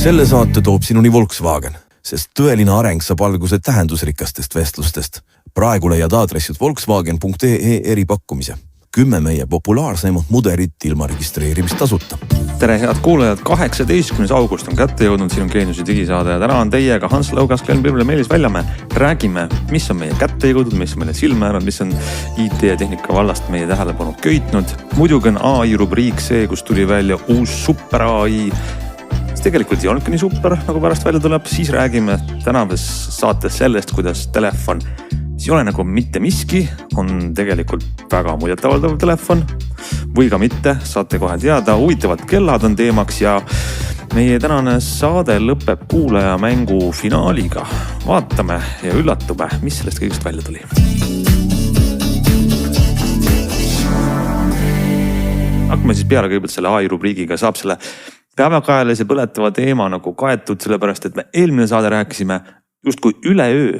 Selle saate toob sinuni Volkswagen, sest tõeline areng saab alguse tähendusrikastest vestlustest. Praegu leiad aadressid volkswagen.ee eripakkumise. 10 meie populaarseimat mudelit ilma registreerimist tasuta. Tere head kuulajad, 18. august on kätte jõudnud Sinu Geeniuse digisaade ja täna on teiega Hans Lõugas, Glen Pirble, Meelis Väljamäe. Räägime, mis on meie kätte jõudnud, mis on meile silma jäänud, mis on IT ja tehnika vallast meie tähelepanu köitnud. Muidugi on AI rubriik see, kus tuli välja uus super AI. Tegelikult ei olnudki nii super, nagu pärast välja tuleb. Siis räägime tänases saates sellest, kuidas telefon ei ole nagu mitte miski, on tegelikult väga muljetavaldav telefon või ka mitte, saate kohe teada. Huvitavad kellad on teemaks ja meie tänane saade lõpeb kuulaja mängu finaaliga. Vaatame ja üllatume, mis sellest kõigest välja tuli. Hakkame siis peale kõigepealt selle AI rubriigiga, saab selle päevakajalise põletava teema nagu kaetud, sellepärast et me eelmine saade rääkisime justkui üleöö.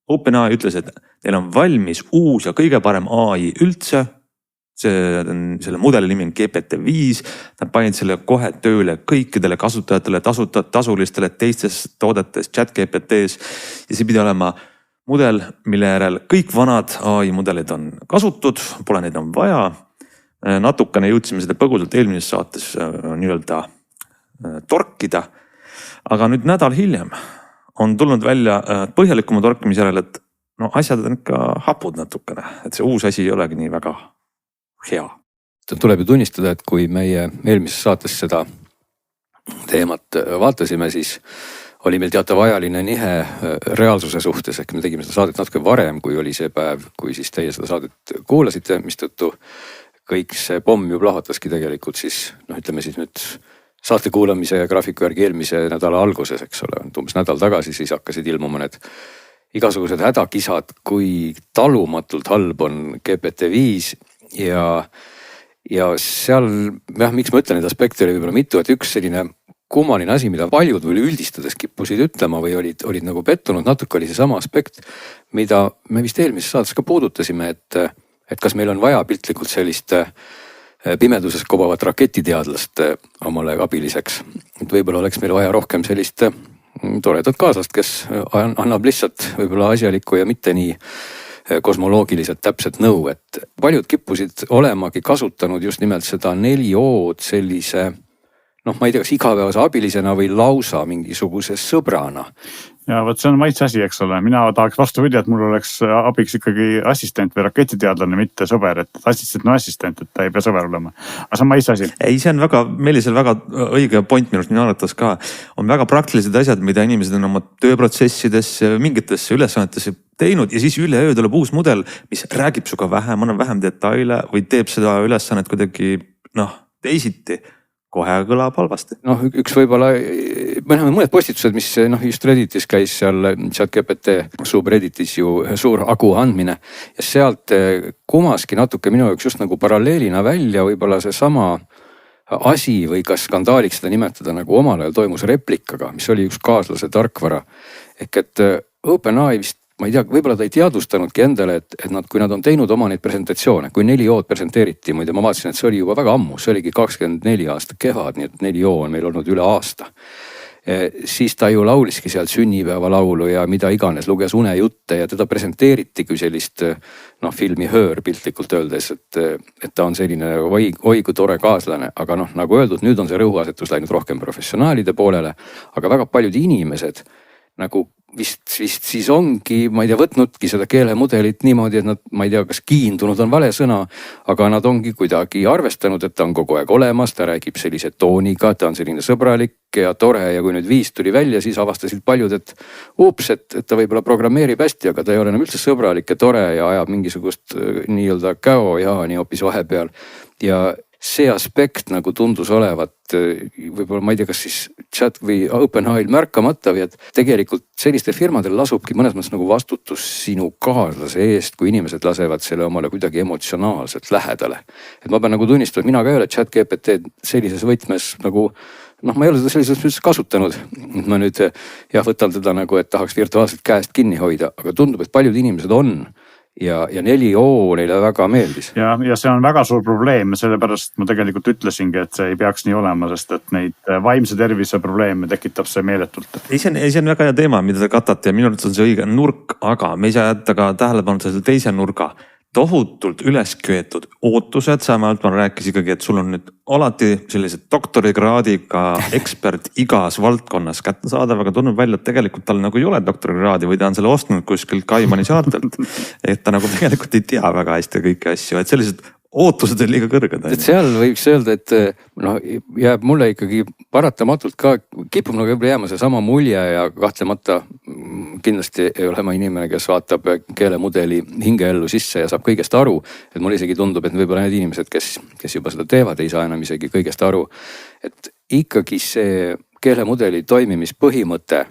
OpenAI ütles, et neil on valmis uus ja kõige parem AI üldse. Selle mudeli nimi on GPT-5. Nad panid selle kohe tööle kõikidele kasutajatele, tasulistele teistes toodetes, chat-GPTs. Ja see pidi olema mudel, mille järel kõik vanad AI mudelid on kasutud, pole neid on vaja. Natukene jõudsime seda põgusalt eelmises saates nii-öelda torkida. Aga nüüd nädal hiljem on tulnud välja põhjalikuma torkimise järel, et asjad on ikka hapud natukene, et see uus asi ei olegi nii väga hea. Tuleb ju tunnistada, et kui meie eelmises saates seda teemat vaatasime, siis oli meil teatav ajaline nihe reaalsuse suhtes, ehk me tegime seda saadet natuke varem, kui oli see päev, kui siis teie seda saadet kuulasite, mistõttu kõik see pomm ju plahvataski tegelikult siis, ütleme siis nüüd saate kuulamise ja graafiku järgi eelmise nädala alguses, eks ole, umbes nädal tagasi, siis hakkasid ilmuma need igasugused hädakisad, kui talumatult halb on GPT-5 ja seal, miks ma ütlen, need aspekte oli võib-olla mitu, et üks selline kummaline asi, mida paljud või üldistades kippusid ütlema või olid nagu pettunud, natuke oli see sama aspekt, mida me vist eelmises saates ka puudutasime, et kas meil on vaja piltlikult sellist pimeduses kobavat raketiteadlast omale abiliseks. Et võib-olla oleks meil vaja rohkem sellist toredat kaaslast, kes annab lihtsalt võib-olla asjalikku ja mitte nii kosmoloogiliselt täpset nõu, et paljud kippusid olemagi kasutanud just nimelt seda 4O-d sellise, ma ei tea, kas igapäevase abilisena või lausa mingisuguse sõbrana. Ja võt see on maitse asi, eks ole. Mina tahaks vastupidi, et mul oleks abiks ikkagi assistent või raketiteadlane, mitte sõber, et assistent on assistent, et ta ei pea sõber olema. Aga see on maitse asi. Ei, see on Meelisel väga õige point minust, minu arvates ka. On väga praktilised asjad, mida inimesed on oma tööprotsessidesse, mingitesse ülesannetesse teinud ja siis üleöö tuleb uus mudel, mis räägib suga vähem, annab vähem detaile või teeb seda ülesannet kuidagi teisiti. Kohe kõlab halvasti. Üks võib-olla, mõned postitused, mis just Redditis käis seal chat-GPT subredditis ju suur agu andmine ja sealt kumaski natuke minu jaoks just nagu paralleelina välja võib-olla see sama asi või kas skandaaliks seda nimetada nagu omal ajal toimus replikaga, mis oli üks kaaslase tarkvara. Ehk et OpenAI vist, ma ei tea, võib-olla ta ei teadvustanudki endale, et kui nad on teinud oma neid presentatsioone, kui 4O-d presenteeriti, ma vaatasin, et see oli juba väga ammu, see oligi 24 aasta kevad, nii et 4O on meil olnud üle aasta. Siis ta ju lauliski sealt sünnipäeva laulu ja mida iganes, luges unejutte ja teda presenteeriti kui sellist filmi höör piltlikult öeldes, et ta on selline oi kui tore kaaslane, aga nagu öeldud, nüüd on see rõhuasetus läinud rohkem professionaalide poolele, aga väga paljud inimesed nagu vist siis ongi, ma ei tea, võtnudki seda keelemudelit niimoodi, et nad, ma ei tea, kas kiindunud on vale sõna, aga nad ongi kuidagi arvestanud, et ta on kogu aeg olemas, ta räägib sellise tooniga, ta on selline sõbralik ja tore ja kui nüüd 5 tuli välja, siis avastasid paljud, et ta võib-olla programmeerib hästi, aga ta ei ole enam üldse sõbralik ja tore ja ajab mingisugust nii-öelda käojaani hoopis vahepeal ja see aspekt nagu tundus olevat, võib-olla ma ei tea, kas siis chat või OpenAI märkamata või et tegelikult sellistel firmadel lasubki mõnes mõttes nagu vastutus sinu kaaslase eest, kui inimesed lasevad selle omale kuidagi emotsionaalselt lähedale. Et ma pean nagu tunnistama, et mina ka ei ole chat-GPT sellises võtmes nagu, ma ei ole seda sellises mõttes kasutanud. Ma nüüd võtan teda nagu, et tahaks virtuaalselt käest kinni hoida, aga tundub, et paljud inimesed on. ja 4O neile väga meeldis. Ja see on väga suur probleem, sellepärast ma tegelikult ütlesingi, et see ei peaks nii olema, sest et neid vaimse tervise probleeme tekitab see meeletult. See on väga hea teema, mida te katate ja minu arvates on see õige nurk, aga me ei saa jätta ka tähelepanu selle teise nurga. Tohutult üles köetud ootused, Sam Altman rääkis ikkagi, et sul on nüüd alati sellised doktorikraadiga ekspert igas valdkonnas kättesaadav, aga tundub välja, et tegelikult tal nagu ei ole doktorikraadi või ta on selle ostnud kuskilt Kaimani saartelt. Et ta nagu tegelikult ei tea väga hästi kõiki asju, et sellised ootused on liiga kõrged. Et seal võiks öelda, et noh, jääb mulle ikkagi paratamatult ka, kipub nagu jääma see sama mulje ja kahtlemata kindlasti ei ole ma inimene, kes vaatab keelemudeli hingeellu sisse ja saab kõigest aru. Et mulle isegi tundub, et võib-olla need inimesed, kes juba seda teevad, ei saa enam isegi kõigest aru. Et ikkagi see keelemudeli toimimispõhimõte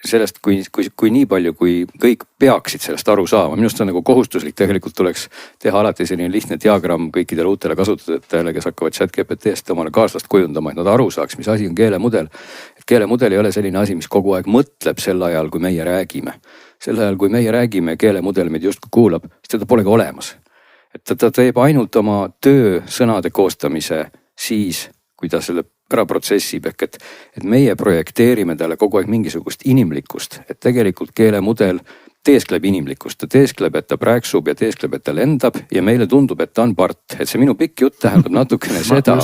sellest, kui nii palju, kui kõik peaksid sellest aru saama. Minust on nagu kohustuslik, tegelikult tuleks teha alati selline lihtne diagramm kõikidele uutele kasutajatele, kes hakkavad ChatGPT-st omale kaaslast kujundama, et nad aru saaks, mis asi on keelemudel. Et keelemudel ei ole selline asi, mis kogu aeg mõtleb sel ajal, kui meie räägime. Sel ajal, kui meie räägime, keelemudel meid justkui kuulab, siis teda polegi olemas. Et ta teeb ainult oma töö sõnade koostamise siis, kui ta selle ära protsessib, ehk et meie projekteerime talle kogu aeg mingisugust inimlikkust, et tegelikult keelemudel teeskleb inimlikkust, ta teeskleb, et ta prääksub ja teeskleb, et ta lendab ja meile tundub, et ta on part. Et see minu pikk jutt tähendab natukene seda,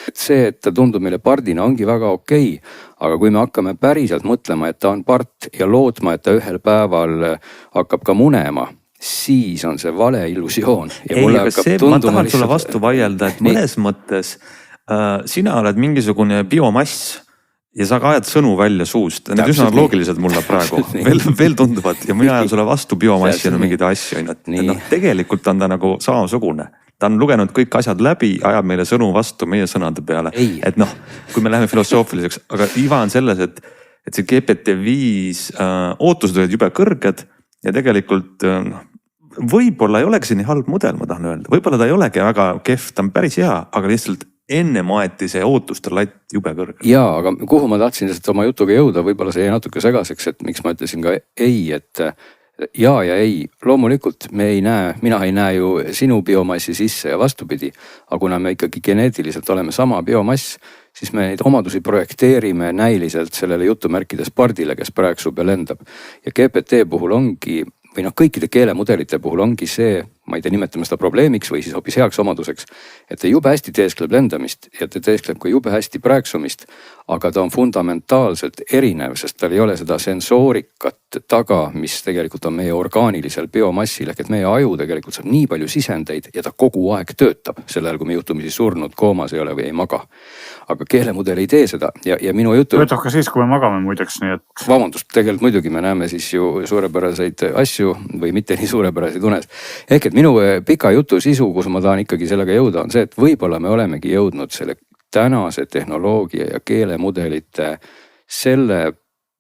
et see, et ta tundub meile pardina ongi väga okei, aga kui me hakkame päriselt mõtlema, et ta on part ja lootma, et ta ühel päeval hakkab ka munema, siis on see vale illusioon. Ma tahan sulle vastu vaielda, et mõnes mõttes sina oled mingisugune biomass ja sa ka ajad sõnu välja suust. Need üsna loogilised mulle praegu veel tunduvad ja mina ajan sulle vastu biomassi ja mingeid asju. Tegelikult on ta nagu samasugune. Ta on lugenud kõik asjad läbi, ajab meile sõnu vastu meie sõnade peale. Et noh, kui me läheme filosoofiliseks, aga iva on selles, et see GPT-5 ootused olid jube kõrged ja tegelikult võib-olla ei olegi see nii halb mudel, ma tahan öelda. Võib-olla ta ei olegi väga kehv, ta on päris hea, aga lihtsalt enne maeti see ootuste latt jube kõrge. Jaa, aga kuhu ma tahtsin oma jutuga jõuda, võib-olla see jäi natuke segaseks, et miks ma ütlesin ka ei, et jaa ja ei. Loomulikult mina ei näe ju sinu biomassi sisse ja vastupidi, aga kuna me ikkagi geneetiliselt oleme sama biomass, siis me neid omadusi projekteerime näiliselt sellele jutumärkides pardile, kes prääksub ja lendab. Ja GPT puhul ongi, või kõikide keelemudelite puhul ongi see, ma ei tea, nimetame seda probleemiks või siis hoopis heaks omaduseks, et ta jube hästi teeskleb lendamist ja ta teeskleb ka jube hästi prääksumist, aga ta on fundamentaalselt erinev, sest tal ei ole seda sensoorikat taga, mis tegelikult on meie orgaanilisel biomassil, ehk et meie aju tegelikult saab nii palju sisendeid ja ta kogu aeg töötab, sel ajal kui me jutumisi surnud, koomas ei ole või ei maga. Aga keelemudel ei tee seda ja minu jutu... Töötab ka siis, kui me magame muideks, nii et... Vabandust, tegelikult muidugi me näeme siis ju suurepäraseid asju või mitte nii suurepäraseid unes. Ehk et minu pika jutu sisu, kus ma tahan ikkagi sellega jõuda, on see, et võib-olla me olemegi jõudnud selle tänase tehnoloogia ja keelemudelite selle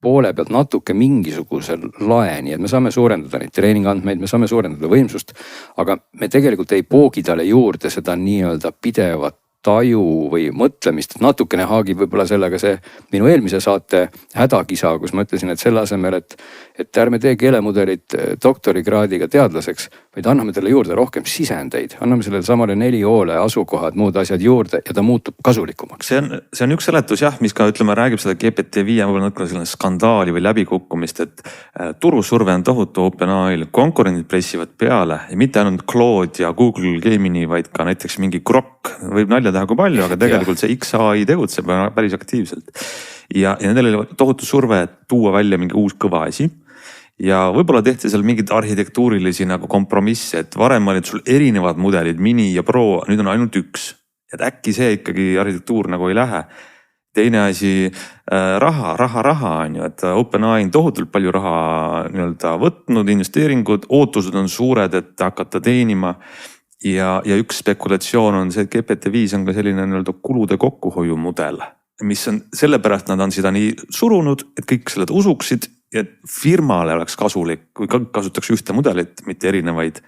poole pealt natuke mingisugusel laeni, et me saame suurendada neid treeningandmeid, me saame suurendada võimsust, aga me tegelikult ei poogi talle juurde seda nii-öelda pidevat taju või mõtlemist, natukene haagib võib-olla sellega see minu eelmise saate hädakisa, kus ma ütlesin, et selle asemel, et ärme tee keelemudelit doktorikraadiga teadlaseks, vaid anname talle juurde rohkem sisendeid, anname sellele samale 4O-le asukohad, muud asjad juurde ja ta muutub kasulikumaks. See on üks seletus jah, mis ka ütleme, räägib seda GPT-5 võib-olla natuke selline skandaali või läbikukkumist, et turusurve on tohutu OpenAI-l, konkurendid pressivad peale ja mitte ainult Claude ja Google Gemini, vaid ka näiteks mingi Grok, võib nalja teha kui palju, aga tegelikult see XAI tegutseb päris aktiivselt. Ja nendel oli tohutu surve, et tuua välja mingi uus kõva asi. Ja võib-olla tehti seal mingid arhitektuurilisi nagu kompromisse, et varem olid sul erinevad mudelid, mini ja pro, nüüd on ainult üks. Et äkki see ikkagi arhitektuur nagu ei lähe. Teine asi, raha on ju, et OpenAI on tohutult palju raha nii-öelda võtnud, investeeringud, ootused on suured, et hakata teenima. Ja üks spekulatsioon on see, et GPT-5 on ka selline nii-öelda kulude kokkuhoiu mudel, mis on sellepärast nad on seda nii surunud, et kõik selle usuksid ja firmale oleks kasulik, kui kasutaks ühte mudelit, mitte erinevaid.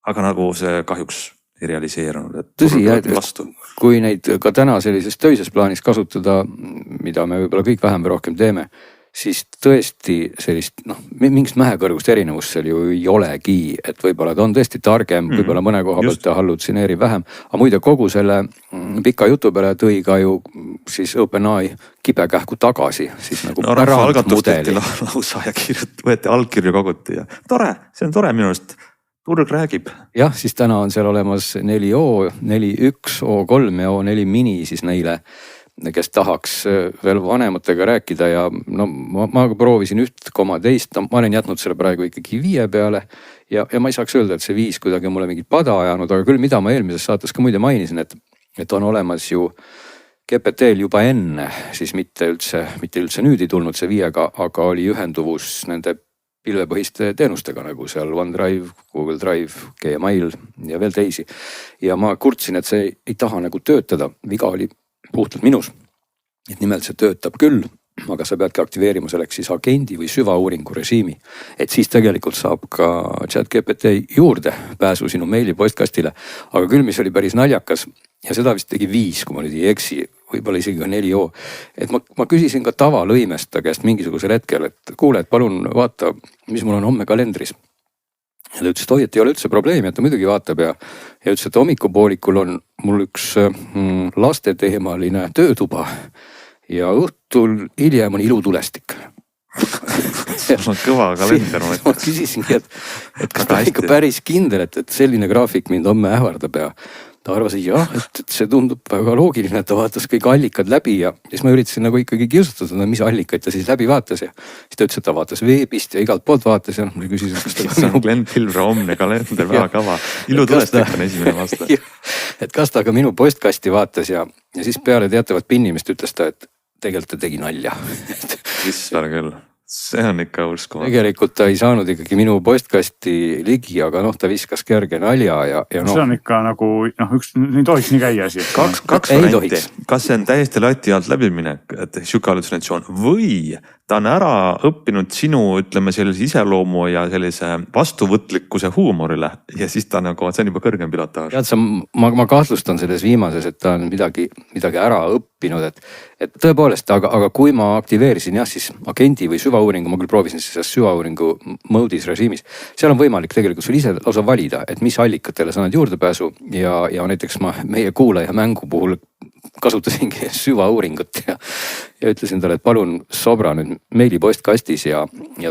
Aga nagu see kahjuks ei realiseerunud, et tõsi, vastu. Kui neid ka täna sellises töises plaanis kasutada, mida me võib-olla kõik vähem või rohkem teeme, siis tõesti sellist mingist mäekõrgust erinevust seal ju ei olegi, et võib-olla ta on tõesti targem, võib-olla mõne koha pealt ta hallutseneerib vähem. Aga muide kogu selle pika jutu peale tõi ka ju siis OpenAI kibekähku tagasi, siis nagu rahvaalgatustati lausa ja võeti allkirju koguti ja tore, see on tore minu arust. Turg räägib. Jah, siis täna on seal olemas 4O, 4.1, O3 ja O4 mini siis neile, kes tahaks veel vanematega rääkida ja no ma proovisin 1,2, ma olen jätnud selle praegu ikkagi 5 peale ja ma ei saaks öelda, et see 5 kuidagi mulle mingit pada ajanud, aga küll mida ma eelmises saates ka muide mainisin, et on olemas ju GPT-l juba enne, siis mitte üldse nüüd ei tulnud see 5-ga, aga oli ühenduvus nende pilvepõhiste teenustega nagu seal OneDrive, Google Drive, Gmail ja veel teisi. Ja ma kurtsin, et see ei taha nagu töötada, viga oli puhtalt minus. Et nimelt see töötab küll, aga sa peadki aktiveerima selleks siis agendi või süvauuringu režiimi. Et siis tegelikult saab ka ChatGPT juurde pääsu sinu meili postkastile. Aga küll, mis oli päris naljakas ja seda vist tegi 5, kui ma nüüd ei eksi, võib-olla isegi ka 4O. Et ma küsisin ka tavalõimest ta käest mingisugusel hetkel, et kuule, et palun vaata, mis mul on homme kalendris. Ja ta ütles, et oi, et ei ole üldse probleemi, et ta muidugi vaatab ja ütles, et hommikupoolikul on mul üks lasteteemaline töötuba ja õhtul hiljem on ilutulestik. See on kõva kalender. Ma küsisingi, et kas ta ikka päris kindel, et selline graafik mind homme ähvardab ja ta arvas, et see tundub väga loogiline, et ta vaatas kõik allikad läbi ja siis ma üritasin nagu ikkagi kiusatada, mis allikaid ta siis läbi vaatas ja siis ta ütles, et ta vaatas veebist ja igalt poolt vaatas ja ma küsisin, kas ta... See on Glenn Pilvre homne kalender, väga kava. Ilutulestik on esimene vastu. Et kas ta ka minu postkasti vaatas ja siis peale teatavat pinnimist ütles ta, et tegelikult ta tegi nalja. Issar küll. See on ikka uskumatu. Tegelikult ta ei saanud ikkagi minu postkasti ligi, aga ta viskas kerge nalja ja See on ikka nagu, ei tohiks nii käia asi. Kaks varianti. Kas see on täiesti lati alt läbiminek, et siuke hallusinatsioon või ta on ära õppinud sinu, ütleme, sellise iseloomu ja sellise vastuvõtlikkuse huumorile ja siis ta nagu, see on juba kõrgem pilotaaž. Tead sa, ma kahtlustan selles viimases, et ta on midagi ära õppinud, et tõepoolest, aga kui ma aktiveerisin siis agendi või süvauuringu, ma küll proovisin selles süvauuringu mode'is režiimis, seal on võimalik tegelikult sul ise lausa valida, et mis allikatele sa annad juurdepääsu ja näiteks ma meie kuulaja mängu puhul kasutasingi süvauuringut ja ütlesin talle, et palun sobra nüüd meili postkastis ja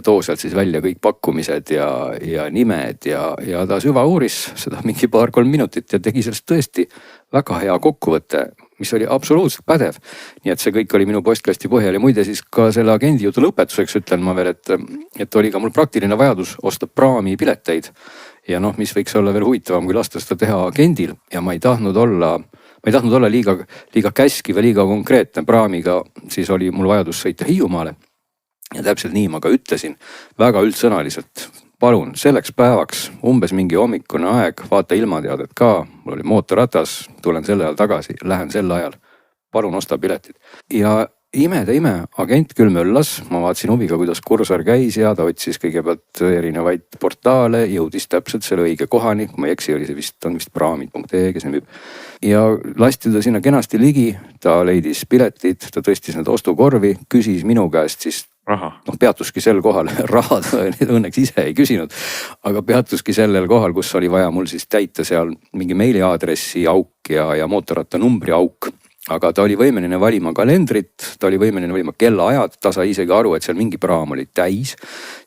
too sealt siis välja kõik pakkumised ja nimed ja ta süvauuris seda mingi 2-3 minutit ja tegi sellest tõesti väga hea kokkuvõtte, mis oli absoluutselt pädev. Nii et see kõik oli minu postkasti põhjal ja muide siis ka selle agendi jutu lõpetuseks ütlen ma veel, et oli ka mul praktiline vajadus osta praami pileteid ja mis võiks olla veel huvitavam, kui lasta seda teha agendil ja ma ei tahtnud olla liiga käskiv ja liiga konkreetne praamiga, siis oli mul vajadus sõita Hiiumaale. Ja täpselt nii ma ka ütlesin väga üldsõnaliselt, palun selleks päevaks umbes mingi hommikune aeg, vaata ilmateadet ka, mul oli mootorratas, tulen selle ajal tagasi, lähen sel ajal, palun osta piletid. Ja ime, agent küll möllas, ma vaatasin huviga, kuidas kursor käis ja ta otsis kõigepealt erinevaid portaale, jõudis täpselt selle õige kohani, kui ma ei eksi, oli see vist praamid.ee, kes müüb. Ja lasti ta sinna kenasti ligi, ta leidis piletid, ta tõstis need ostukorvi, küsis minu käest siis peatuski sel kohal, raha õnneks ise ei küsinud, aga peatuski sellel kohal, kus oli vaja mul siis täita seal mingi meiliaadressi auk ja mootorratta numbri auk. Aga ta oli võimeline valima kalendrit, ta oli võimeline valima kellaajad, ta sai isegi aru, et seal mingi praam oli täis,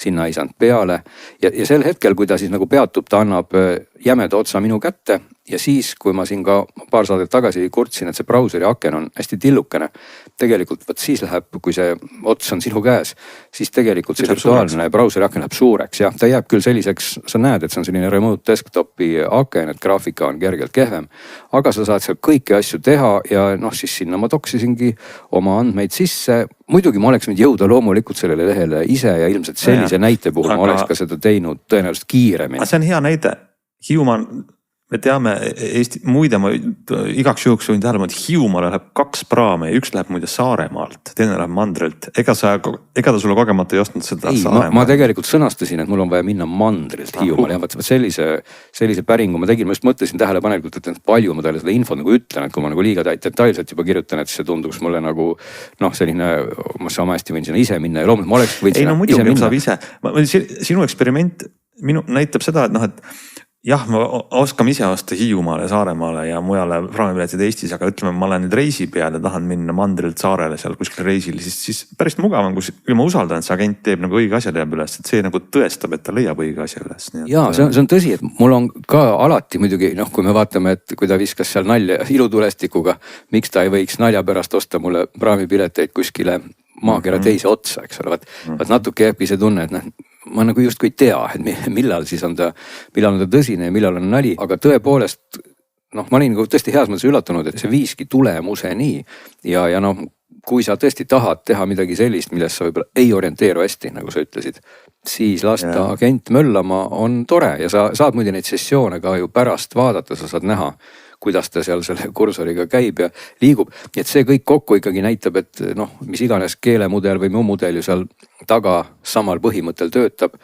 sinna ei saanud peale. Ja sel hetkel, kui ta siis nagu peatub, ta annab jämeda otsa minu kätte ja siis, kui ma siin ka paar saadet tagasi kurtsin, et see brauseri aken on hästi tillukene, tegelikult võt siis läheb, kui see ots on sinu käes, siis tegelikult see virtuaalne brauseri aken läheb suureks. Ja ta jääb küll selliseks, sa näed, et see on selline remote desktopi aken, et graafika on kergelt kehvem, aga sa saad seal kõiki asju teha ja siis sinna ma toksisingi oma andmeid sisse. Muidugi ma oleks võinud jõuda loomulikult sellele lehele ise ja ilmselt sellise näite puhul ma oleks ka seda teinud tõenäoliselt kiiremini. See on hea näide. Hiiumaa me teame Eesti, muide ma igaks juhuks võin tähelepanu, et Hiiumaale läheb 2 praami ja üks läheb muide Saaremaalt, teine läheb mandrilt. Ega ta sulle kogemata ei ostnud seda Saaremaalt? Ma tegelikult sõnastasin, et mul on vaja minna mandrilt Hiiumaale ja sellise päringu ma tegin, ma just mõtlesin tähelepanelikult, et palju ma talle seda infot nagu ütlen, et kui ma nagu liiga detailselt juba kirjutan, et see tunduks mulle nagu selline, ma sama hästi võin sinna ise minna ja loomulikult ma oleks võin sinna ise minna. Saab ise. Sinu eksperiment näitab seda, et jah, me oskame ise osta Hiiumaale, Saaremaale ja mujale praamipiletid Eestis, aga ütleme, ma olen nüüd reisi peal ja tahan minna mandrilt saarele seal kuskil reisil, siis päris mugav on, kui ma usaldan, et see agent teeb nagu õige asja leiab üles, et see nagu tõestab, et ta leiab õige asja üles. Jaa, see on tõsi, et mul on ka alati muidugi, kui me vaatame, et kui ta viskas seal nalja ilutulestikuga, miks ta ei võiks nalja pärast osta mulle praamipileteid kuskile maakera teise otsa, eks ole, vaat natuke jääbki see tunne, et ma nagu justkui ei tea, et millal on ta tõsine ja millal on nali, aga tõepoolest ma olin nagu tõesti heas mõttes üllatunud, et see viiski tulemuseni ja kui sa tõesti tahad teha midagi sellist, millest sa võib-olla ei orienteeru hästi, nagu sa ütlesid, siis lasta agent möllama on tore ja sa saad muide neid sessioone ka ju pärast vaadata, sa saad näha, kuidas ta seal selle kursoriga käib ja liigub. Nii et see kõik kokku ikkagi näitab, et mis iganes keelemudel või muu mudel ju seal taga samal põhimõttel töötab,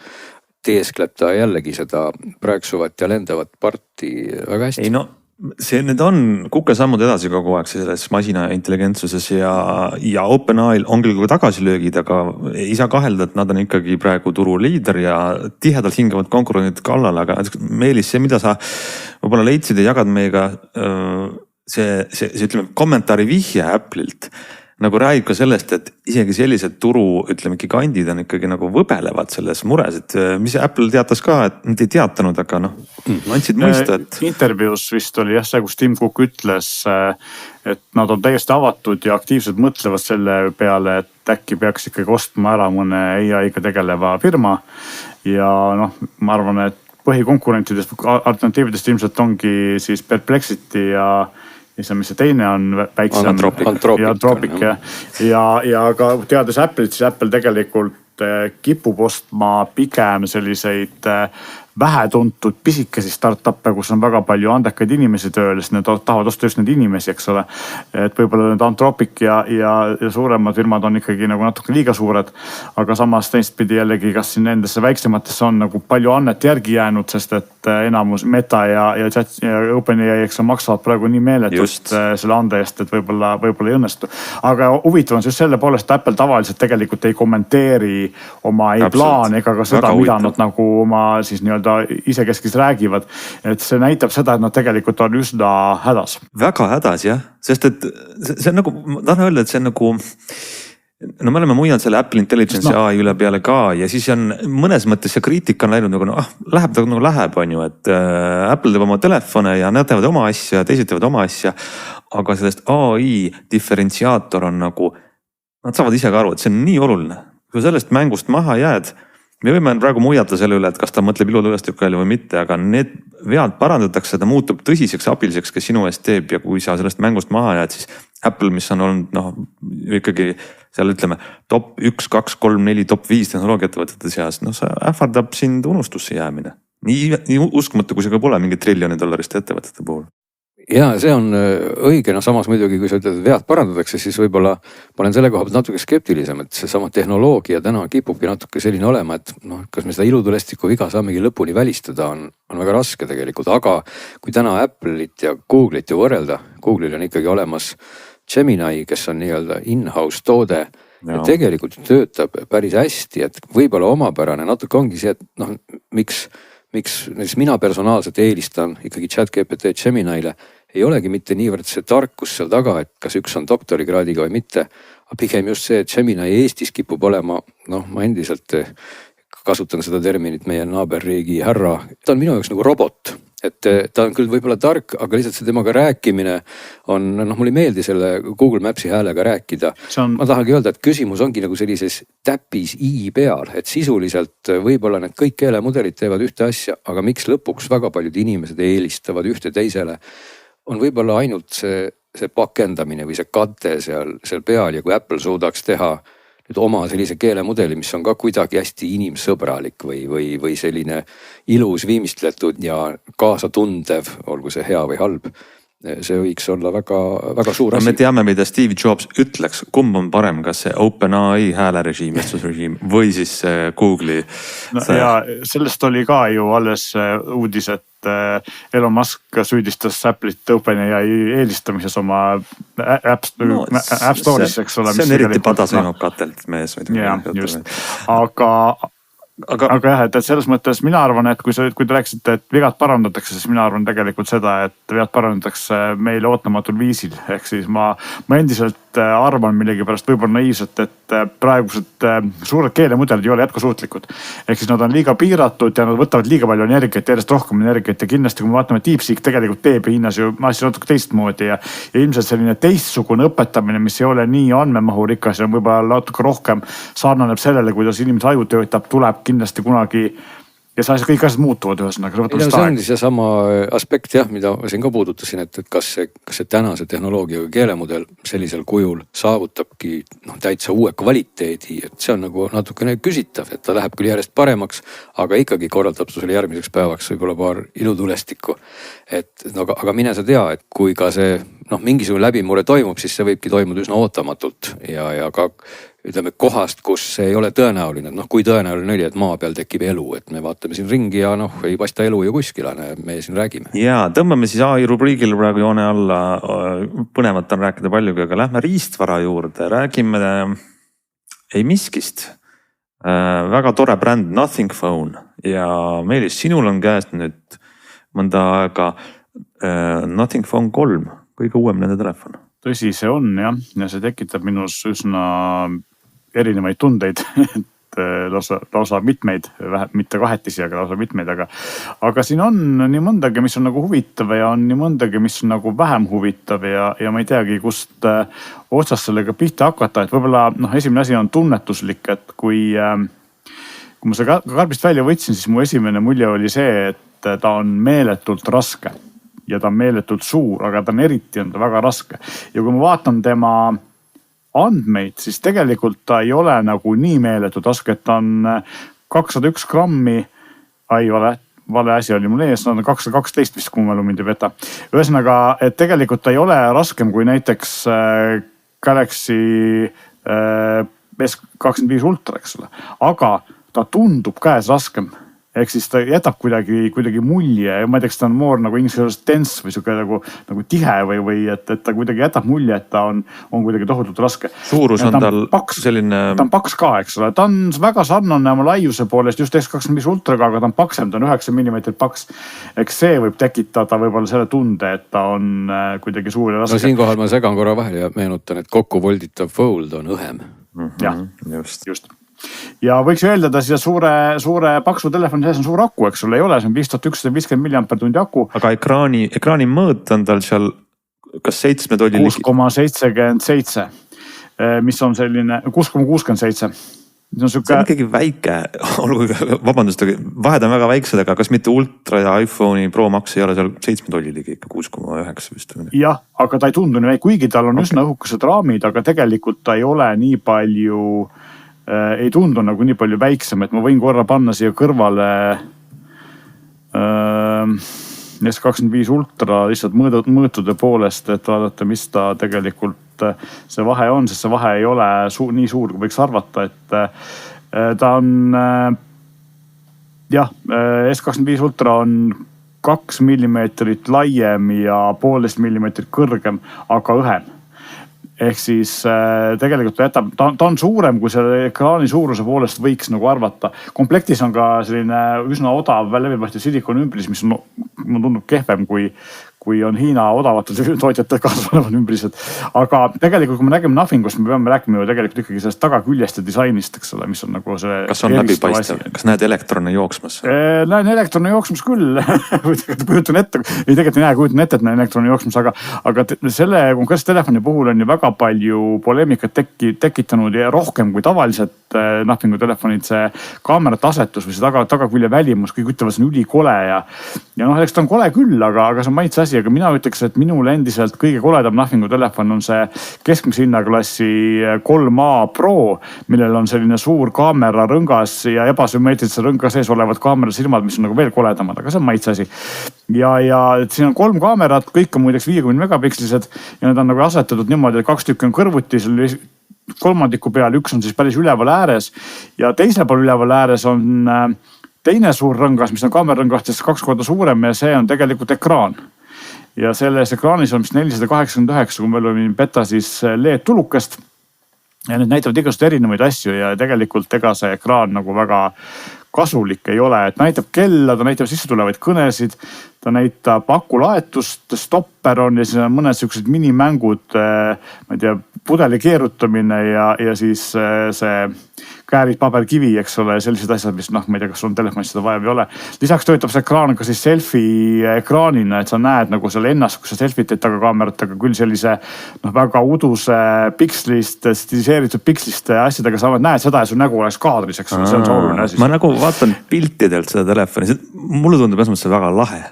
teeskleb ta jällegi seda praeksuvat ja lendavat parti väga hästi. Need on kukesammud edasi kogu aeg selles masina intelligentsuses ja OpenAI on küll tagasilöögid, aga ei saa kahelda, et nad on ikkagi praegu turu liider ja tihedalt hingavad konkurendid kallal, aga Meelis, see mida sa võib-olla leidsid ja jagad meiega, see ütleme kommentaari vihje Apple'ilt nagu räägib ka sellest, et isegi sellised turu, ütleme, gigandid on ikkagi nagu võbelevad selles mures, et mis Apple teatas ka, et nad ei teatanud, aga andsid mõista, et. Intervjuus vist oli see, kus Tim Cook ütles, et nad on täiesti avatud ja aktiivselt mõtlevad selle peale, et äkki peaks ikkagi ostma ära mõne AI-ga tegeleva firma. Ja ma arvan, et põhikonkurentidest, alternatiividest ilmselt ongi siis Perplexity ja mis see teine on väiksem Anthropic ja ka teades Apple'it, siis Apple tegelikult kipub ostma pigem selliseid vähetuntud pisikesi startup'e, kus on väga palju andekaid inimesi tööl, sest need tahavad osta just need inimesi, eks ole. Et võib-olla need Anthropic ja suuremad firmad on ikkagi nagu natuke liiga suured, aga samas teistpidi jällegi, kas siin nendesse väiksematesse on nagu palju annet järgi jäänud, sest et enamus Meta ja OpenAI, eks maksavad praegu nii meeletult selle ande eest, et võib-olla ei õnnestu. Aga huvitav on just selle poolest, et Apple tavaliselt tegelikult ei kommenteeri oma ei plaani ega ka seda, mida nad nagu oma siis isekeskis räägivad, et see näitab seda, et nad tegelikult on üsna hädas. Väga hädas, jah, sest et see on nagu, ma tahan öelda, et see on nagu, me oleme muianud selle Apple Intelligence AI üle peale ka ja siis on mõnes mõttes see kriitika on läinud nagu, läheb ta nagu läheb, on ju, et Apple teeb oma telefone ja nad teevad oma asja, teised teevad oma asja, aga sellest AI diferentsiaator on nagu, nad saavad ise ka aru, et see on nii oluline, kui sellest mängust maha jääd. Me võime praegu muiata selle üle, et kas ta mõtleb ilutulestikule või mitte, aga need vead parandatakse, ta muutub tõsiseks abiliseks, kes sinu eest teeb ja kui sa sellest mängust maha jääd, siis Apple, mis on olnud ikkagi seal ütleme top 1, 2, 3, 4, top 5 tehnoloogiaettevõtete seas, sa ähvardab sind unustusse jäämine. Nii uskumatu, kui see ka pole mingi $1 trillioni ettevõtete puhul. Ja see on õige, samas muidugi, kui sa ütled, et vead parandatakse, siis võib-olla ma olen selle koha pealt natuke skeptilisem, et seesama tehnoloogia täna kipubki natuke selline olema, et kas me seda ilutulestiku viga saamegi lõpuni välistada, on väga raske tegelikult, aga kui täna Apple'it ja Google'it ju võrrelda, Google'il on ikkagi olemas Gemini, kes on nii-öelda in-house toode ja tegelikult töötab päris hästi, et võib-olla omapärane natuke ongi see, et miks näiteks mina personaalselt eelistan ikkagi ChatGPT Geminile, ei olegi mitte niivõrd see tarkus seal taga, et kas üks on doktorikraadiga või mitte, aga pigem just see, et Gemini Eestis kipub olema, ma endiselt kasutan seda terminit meie naaberriigi härra, ta on minu jaoks nagu robot. Et ta on küll võib-olla tark, aga lihtsalt see temaga rääkimine on, mulle ei meeldi selle Google Maps'i häälega rääkida. Ma tahangi öelda, et küsimus ongi nagu sellises täppis i peal, et sisuliselt võib-olla need kõik keelemudelid teevad ühte asja, aga miks lõpuks väga paljud inimesed eelistavad ühte teisele, on võib-olla ainult see pakendamine või see kate seal peal ja kui Apple suudaks teha nüüd oma sellise keelemudeli, mis on ka kuidagi hästi inimsõbralik või selline ilus, viimistletud ja kaasatundev, olgu see hea või halb. See võiks olla väga suur asi. Me teame, mida Steve Jobs ütleks, kumb on parem, kas see OpenAI häälerežiim, vestlusrežiim või siis Google'i. Ja sellest oli ka ju alles uudis, et Elon Musk süüdistas Apple'it OpenAI eelistamises oma App Store'is, eks ole. See on eriti padasõimab katelt mees. Ja, just. Aga jah, et selles mõttes mina arvan, et kui te rääkisite, et vead parandatakse, siis mina arvan tegelikult seda, et vead parandatakse meile ootamatul viisil. Ehk siis ma endiselt arvan millegipärast võib-olla naiivselt, et praegused suured keelemudelid ei ole jätkusuutlikud. Ehk siis nad on liiga piiratud ja nad võtavad liiga palju energiat, järjest rohkem energiat ja kindlasti kui me vaatame DeepSeek tegelikult teeb hinnas ju asju natuke teistmoodi ja ilmselt selline teistsugune õpetamine, mis ei ole nii andmemahurikas ja võib-olla natuke rohkem sarnaneb sellele, kuidas inimese aju töötab, tuleb kindlasti kunagi ja kõik asjad muutuvad ühesõnaga. See ongi see sama aspekt jah, mida ma siin ka puudutasin, et kas see tänase tehnoloogiaga keelemudel sellisel kujul saavutabki täitsa uue kvaliteedi, et see on nagu natukene küsitav, et ta läheb küll järjest paremaks, aga ikkagi korraldab sulle järgmiseks päevaks võib-olla paar ilutulestikku. Aga mine sa tea, et kui ka see mingisugune läbimurre toimub, siis see võibki toimuda üsna ootamatult ja ka ütleme kohast, kus see ei ole tõenäoline, kui tõenäoline oli, et maa peal tekib elu, et me vaatame siin ringi ja ei paista elu ju kuskile, me siin räägime. Ja tõmbame siis AI rubriigile praegu joone alla, põnevat on rääkida paljugi, aga lähme riistvara juurde, räägime ei miskist. Väga tore bränd Nothing Phone ja Meelis, sinul on käest nüüd mõnda aega Nothing Phone 3, kõige uuem nende telefon. Tõsi, see on jah, ja see tekitab minus üsna erinevaid tundeid, et lausa mitmeid, mitte kahetisi, aga lausa mitmeid, aga siin on nii mõndagi, mis on nagu huvitav ja on nii mõndagi, mis on nagu vähem huvitav ja ma ei teagi, kust otsast sellega pihta hakata, et võib-olla esimene asi on tunnetuslik, et kui ma seda karbist välja võtsin, siis mu esimene mulje oli see, et ta on meeletult raske ja ta on meeletult suur, aga ta on eriti väga raske. Ja kui ma vaatan tema andmeid, siis tegelikult ta ei ole nagu nii meeletult raske, et ta on 201 grammi, vale asi oli mul ees, ta on 212 vist, kui ma mälu mind ei peta. Ühesõnaga, et tegelikult ta ei ole raskem kui näiteks Galaxy S25 Ultra, eks ole, aga ta tundub käes raskem. Ehk siis ta jätab kuidagi mulje ja ma ei tea, kas ta on more nagu inglise dense või siuke nagu tihe või et ta kuidagi jätab mulje, et ta on kuidagi tohutult raske. Suurus on tal selline... Ta on paks ka, eks ole. Ta on väga sarnane oma laiuse poolest just S25 Ultraga, aga ta on paksem, ta on 9 mm paks. Eks see võib tekitada võib-olla selle tunde, et ta on kuidagi suur ja raske. Siinkohal ma segan korra vahel ja meenutan, et kokku volditav fold on õhem. Jah, just. Ja võiks ju eeldada siia suure paksu telefoni sees on suur aku, eks ole, ei ole, see on 5150 mAh aku. Aga ekraani mõõt on tal seal kas 7 tolli 6,77, mis on selline 6,67. See on ikkagi väike, vabandust, vahed on väga väiksed, aga kas mitte Ultra ja iPhone'i Pro Max ei ole seal 7 tolli ligi ikka 6,9 vist? Jah, aga ta ei tundu nii väike, kuigi tal on üsna õhukesed raamid, aga tegelikult ta ei ole nii palju... ei tundu nagu nii palju väiksem, et ma võin korra panna siia kõrvale S25 Ultra lihtsalt mõõtude poolest, et vaadata, mis ta tegelikult see vahe on, sest see vahe ei ole nii suur, kui võiks arvata, et ta on S25 Ultra on 2 mm laiem ja 1,5 mm kõrgem, aga õhem. Ehk siis tegelikult ta on suurem, kui selle ekraani suuruse poolest võiks nagu arvata. Komplektis on ka selline üsna odav läbipaistev silikon ümbris, mis on, mulle tundub kehvem kui on Hiina odavatel tootjatel kasvavad ümbrised. Aga tegelikult, kui me nägime Nothingust, me peame rääkima ju tegelikult ikkagi sellest tagaküljest ja disainist, eks ole, mis on nagu see... Kas on läbipaistev? Kas näed elektrone jooksmas? Näen elektrone jooksmas küll. Kujutan ette, kujutan ette, et näen elektrone jooksmas, aga selle konkreetse telefoni puhul on ju väga palju poleemikat tekitanud ja rohkem kui tavaliselt Nothingu telefonid, see kaamerate asetus või see tagakülje välimus, kõik ütlevad, see on ülikole ja noh, eks ta on kole küll, aga see on maitse asi, aga mina ütleks, et minul endiselt kõige koledam Nothingu telefon on see keskmise hinnaklassi 3A Pro, millel on selline suur kaamera rõngas ja ebasümmeetrilise rõnga sees olevad kaamerasilmad, mis on nagu veel koledamad, aga see on maitse asi. Ja siin on 3 kaamerat, kõik on muideks 50 megapikslised ja need on nagu asetatud niimoodi, et 2 tükki on kõrvuti, kolmandiku peal, üks on siis päris üleval ääres ja teisel pool üleval ääres on teine suur rõngas, mis on kaamerarõngastest 2 korda suurem ja see on tegelikult ekraan. Ja selles ekraanis on vist 489, kui meil oli beta siis LED tulukest ja need näitavad igasuguseid erinevaid asju ja tegelikult ega see ekraan nagu väga kasulik ei ole, et näitab kella, ta näitab sisse tulevaid kõnesid, ta näitab akulaetust, stopper on ja siis on mõned sellised minimängud, ma ei tea, pudeli keerutamine ja siis see käärid, paberkivi, eks ole, sellised asjad, mis noh, ma ei tea, kas sul on telefonis seda vaja või ei ole. Lisaks töötab see ekraan ka siis selfie ekraanina, et sa näed nagu seal ennast, kui sa selfie teed tagakaameratega küll sellise väga uduse pikslist, stiliseeritud piksliste asjadega, sa näed seda ja su nägu oleks kaadris, eks ole, see on see oluline asi. Ma nagu vaatan piltidelt seda telefoni, mulle tundub esmalt see väga lahe.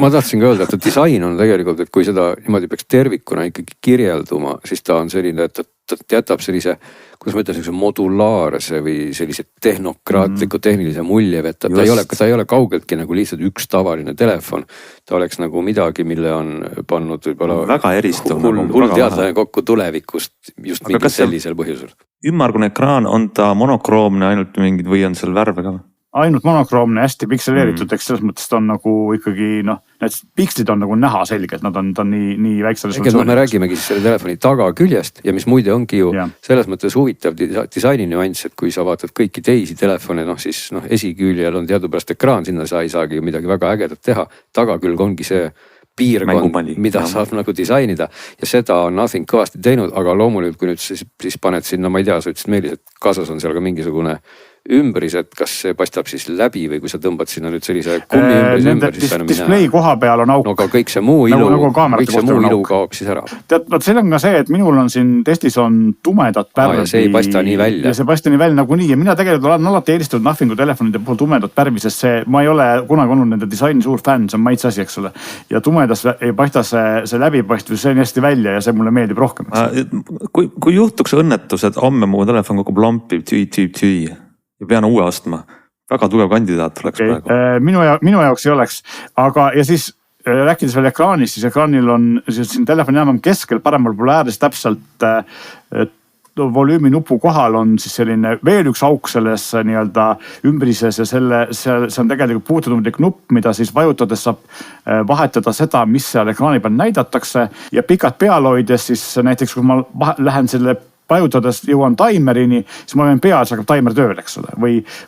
Ma tahtsin ka öelda, et disain on tegelikult, et kui seda niimoodi peaks tervikuna ikkagi kirjelduma, siis ta on selline, et ta jätab sellise, kuidas ma ütlen, sellise modulaarse või sellise tehnokraatliku tehnilise mulje, et ta ei ole kaugeltki nagu lihtsalt üks tavaline telefon. Ta oleks nagu midagi, mille on pannud võib-olla väga eristuv. Hull teadlane kokku tulevikust just mingil sellisel põhjusel. Ümmargune ekraan, on ta monokroomne ainult mingid või on seal värve ka? Ainult monokroomne, hästi pikseleeritud, eks selles mõttes ta on nagu ikkagi need pikslid on nagu näha selgelt, nad on nii väikse resolutsiooni. Me räägimegi siis selle telefoni tagaküljest ja mis muide ongi ju selles mõttes huvitav disaini nüanss, et kui sa vaatad kõiki teisi telefone, siis esiküljel on teadupärast ekraan, sinna sa ei saagi midagi väga ägedat teha. Tagakülg ongi see piirkond, mida saab nagu disainida ja seda on Nothing kõvasti teinud, aga loomulikult kui nüüd siis paned sinna, ma ei tea, sa ütlesid Meelis, et kaasas on seal ka mingisugune ümbris, et kas see paistab siis läbi või kui sa tõmbad sinna nüüd sellise kummi ümber, siis display koha peal on auk. No aga kõik see muu ilu kaob siis ära. Tead, see on ka see, et minul on siin testis on tumedat pärvi. Ja see ei paista nii välja. Ja see paista nii välja nagu nii ja mina tegelikult olen alati eelistanud Nothingu telefonide puhul tumedat pärvi, sest see, ma ei ole kunagi olnud nende disaini suur fänn, see on maitse asi, eks ole. Ja tumedas ei paista see läbipaistvus, see on hästi välja ja see mulle meeldib rohkem. Kui juhtuks õnnetus, et homme mu telefon kokku lampi, tüü. Ja pean uue ostma. Väga tugev kandidaat oleks praegu. Minu jaoks ei oleks. Aga ja siis rääkides veel ekraanist, siis ekraanil on siin telefoni enam keskel paremal pool ääres täpselt volüümi nupu kohal on siis selline veel üks auk selles nii-öelda ümbrises ja see on tegelikult puututundlik nupp, mida siis vajutades saab vahetada seda, mis seal ekraani peal näidatakse ja pikad peal hoides siis näiteks kui ma lähen selle vajutades jõuan taimerini, siis ma hoian peal, siis hakkab taimer tööl, eks ole.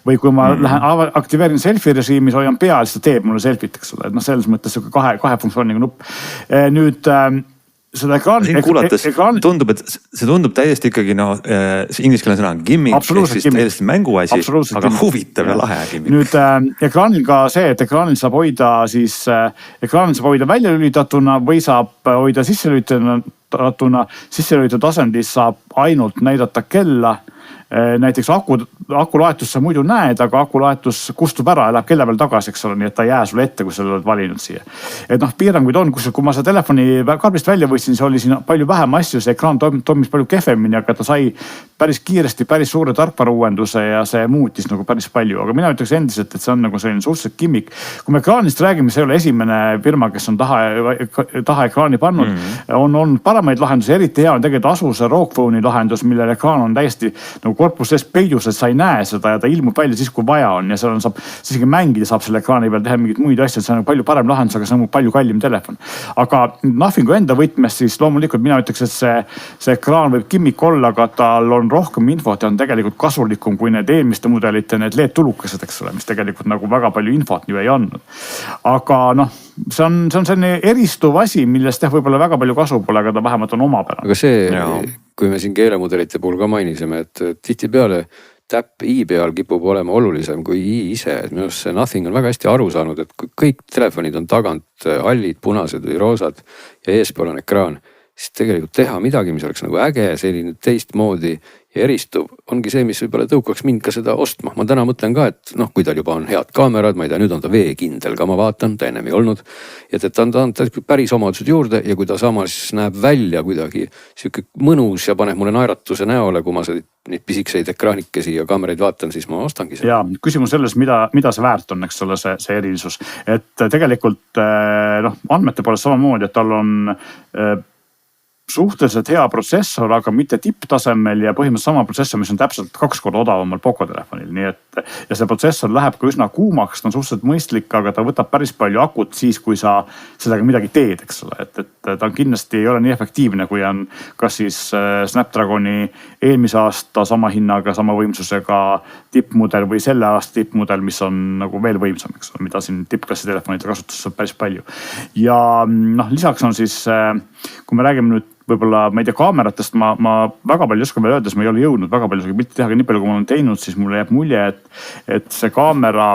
Või kui ma lähen aktiveerin selfie režiimis, hoian peal, siis ta teeb mulle selfit, eks ole. Selles mõttes kahe funktsiooniga nupp. Nüüd seda ekraan... Tundub, et see tundub täiesti ikkagi ingliskeelne sõna on gimmick, siis täiesti mänguasi, aga huvitav ja lahe gimmick. Nüüd ekraanil ka see, et ekraanil saab hoida välja lülitatuna või saab hoida sisselülitud asendis saab ainult näidata kella. Näiteks akulaetus sa muidu näed, aga akulaetus kustub ära ja läheb kella peal tagasi, eks ole, nii et ta jää sulle ette, kui sa oled valinud siia. Et piiranguid on, kui ma seda telefoni karbist välja võtsin, see oli siin palju vähem asju, see ekraan toimis palju kehvemini, aga ta sai päris kiiresti päris suure tarkvara uuenduse ja see muutis nagu päris palju. Aga mina ütleks endiselt, et see on nagu selline suhteliselt gimmick. Kui me ekraanist räägime, see ei ole esimene firma, kes on taha ekraani pannud. On paremaid lahendusi, eriti hea on tegelikult Asuse Rockphone'i lahendus, millel ekraan on täiesti nagu korpus sees peidus, et sa ei näe seda ja ta ilmub välja siis, kui vaja on ja seal saab isegi mängida saab selle ekraani peal teha mingid muid asju, see on palju parem lahendus, aga see on palju kallim telefon. Aga Nothingu enda võtmes siis loomulikult mina ütleks, et see ekraan võib gimmick olla, aga tal on rohkem infot ja on tegelikult kasulikum kui need eelmiste mudelite, need LED tulukesed, eks ole, mis tegelikult nagu väga palju infot ju ei andnud. Aga see on selline eristuv asi, millest võib-olla väga palju kasu pole, aga ta vähemalt on omapärane. Aga see, kui me siin keelemudelite puhul ka mainisime, et tihtipeale täpp i peal kipub olema olulisem kui i ise. Et minu arust see Nothing on väga hästi aru saanud, et kui kõik telefonid on tagant hallid, punased või roosad ja eespool on ekraan, siis tegelikult teha midagi, mis oleks nagu äge, selline teistmoodi ja eristuv ongi see, mis võib-olla tõukaks mind ka seda ostma. Ma täna mõtlen ka, et noh, kui tal juba on head kaamerad, ma ei tea, nüüd on ta veekindel ka, ma vaatan, ta ennem ei olnud. Et ta on päris omadused juurde ja kui ta samas näeb välja kuidagi siuke mõnus ja paneb mulle naeratuse näole, kui ma neid pisikseid ekraanikesi ja kaameraid vaatan, siis ma ostangi seda. Ja küsimus selles, mida see väärt on, eks ole, see erilisus. Et tegelikult andmete poolest samamoodi, et tal on suhteliselt hea protsessor, aga mitte tipptasemel ja põhimõtteliselt sama protsessor, mis on täpselt 2 korda odavamal Poco telefonil. Nii et ja see protsessor läheb ka üsna kuumaks, ta on suhteliselt mõistlik, aga ta võtab päris palju akut siis, kui sa sellega midagi teed, eks ole. Et ta kindlasti ei ole nii efektiivne, kui on kas siis Snapdragoni eelmise aasta sama hinnaga, sama võimsusega tippmudel või selle aasta tippmudel, mis on nagu veel võimsam, eks ole, mida siin tippklassi telefonide kasutuses on päris palju. Ja lisaks on siis, kui me räägime nüüd võib-olla, ma ei tea, kaameratest ma väga palju oskan veel öelda, sest ma ei ole jõudnud väga palju seda pilti teha, aga nii palju, kui ma olen teinud, siis mulle jääb mulje, et see kaamera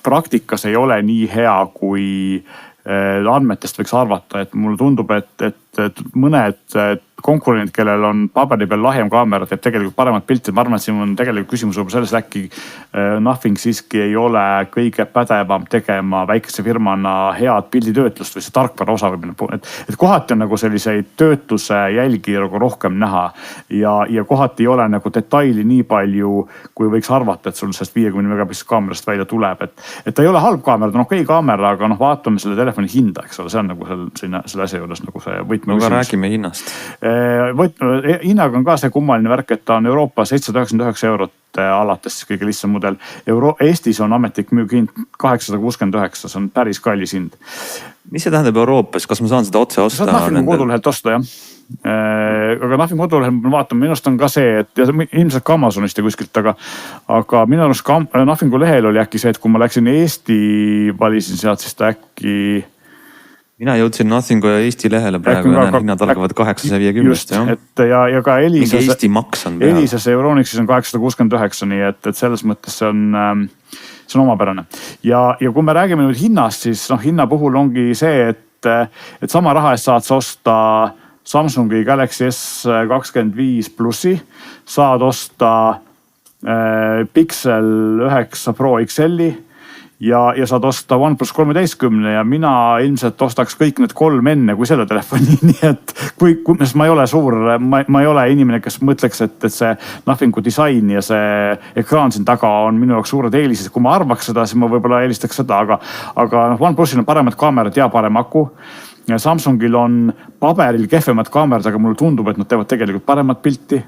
praktikas ei ole nii hea, kui andmetest võiks arvata, et mulle tundub, et mõned konkurendid, kellel on paberi peal lahjem kaamera, teeb tegelikult paremat pilti. Ma arvan, et siin on tegelikult küsimus võib-olla selles, äkki Nothing siiski ei ole kõige pädevam tegema väikese firmana head pilditöötlust või see tarkvara osa võib-olla. Et kohati on nagu selliseid töötluse jälgi nagu rohkem näha ja kohati ei ole nagu detaili nii palju, kui võiks arvata, et sul sellest 50 megapiksel kaamerast välja tuleb. Et ta ei ole halb kaamera, ta on okei kaamera, aga vaatame selle telefoni hinda, eks ole, see on nagu selle asja juures nagu see võtme. Aga räägime hinnast. Hinnaga on ka see kummaline värk, et ta on Euroopas 799 eurot alates kõige lihtsam mudel. Eestis on ametlik müügihind 869, see on päris kallis hind. Mis see tähendab Euroopas, kas ma saan seda otse osta? Saad Nothing kodulehelt osta, jah. Aga Nothing kodulehelt ma vaatan, minu arust on ka see, et ilmselt ka Amazonist ja kuskilt, aga minu arust Nothingu lehel oli äkki see, et kui ma läksin Eesti, valisin sealt, siis ta äkki... Mina jõudsin Nothingu ja Eesti lehele praegu ja hinnad algavad 850. Just, ja ka Mingi Eesti maks on peal. Elises ja Euronixis on 869, nii et selles mõttes see on omapärane. Ja kui me räägime nüüd hinnast, siis hinna puhul ongi see, et sama raha eest saad sa osta Samsungi Galaxy S25 Plusi, saad osta Pixel 9 Pro XL-i, ja saad osta OnePlus 13 ja mina ilmselt ostaks kõik need 3 enne kui selle telefoni. Nii et ma ei ole ma ei ole inimene, kes mõtleks, et see Nothingu disain ja see ekraan siin taga on minu jaoks suured eelised. Kui ma arvaks seda, siis ma võib-olla eelistaks seda, aga OnePlusil on paremad kaamerad ja parem aku. Samsungil on paberil kehvemad kaamerad, aga mulle tundub, et nad teevad tegelikult paremat pilti.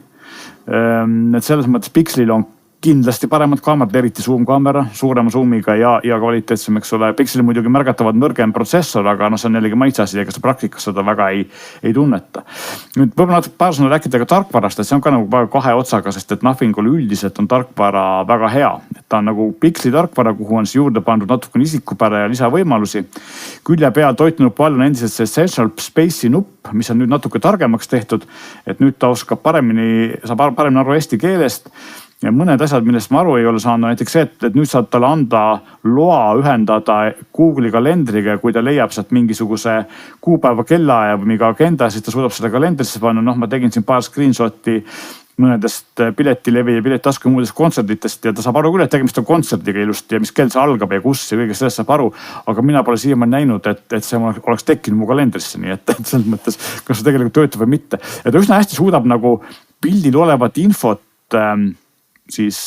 Et selles mõttes Pixelil on kindlasti paremad kaamerad, eriti zoom-kaamera, suurema zoomiga ja kvaliteetsem, eks ole. Pixelil muidugi märgatavad nõrgem protsessor, aga see on jällegi maitseasi, ega see praktikas seda väga ei tunneta. Nüüd võib-olla natuke paar sõna rääkida ka tarkvarast, et see on ka nagu väga kahe otsaga, sest et Nothingul üldiselt on tarkvara väga hea. Et ta on nagu Pixeli tarkvara, kuhu on juurde pandud natukene isikupära ja lisavõimalusi. Külje peal toitunud palju on endiselt see Essential Space'i nupp, mis on nüüd natuke targemaks tehtud, et nüüd ta saab paremini aru eesti keelest. Ja mõned asjad, millest ma aru ei ole saanud, näiteks see, et nüüd saad talle anda loa ühendada Google'i kalendriga ja kui ta leiab sealt mingisuguse kuupäeva kellaaja või mingi agenda, siis ta suudab seda kalendrisse panna. Ma tegin siin paar screenshoti mõnedest Piletilevi ja Piletitasku ja muudest kontserditest ja ta saab aru küll, et tegemist on kontserdiga ilusti ja mis kell see algab ja kus ja kõigest sellest saab aru. Aga mina pole siiamaani näinud, et see oleks tekkinud mu kalendrisse, nii et selles mõttes, kas see tegelikult töötab või mitte. Ja ta üsna hästi suudab nagu pildil olevat infot siis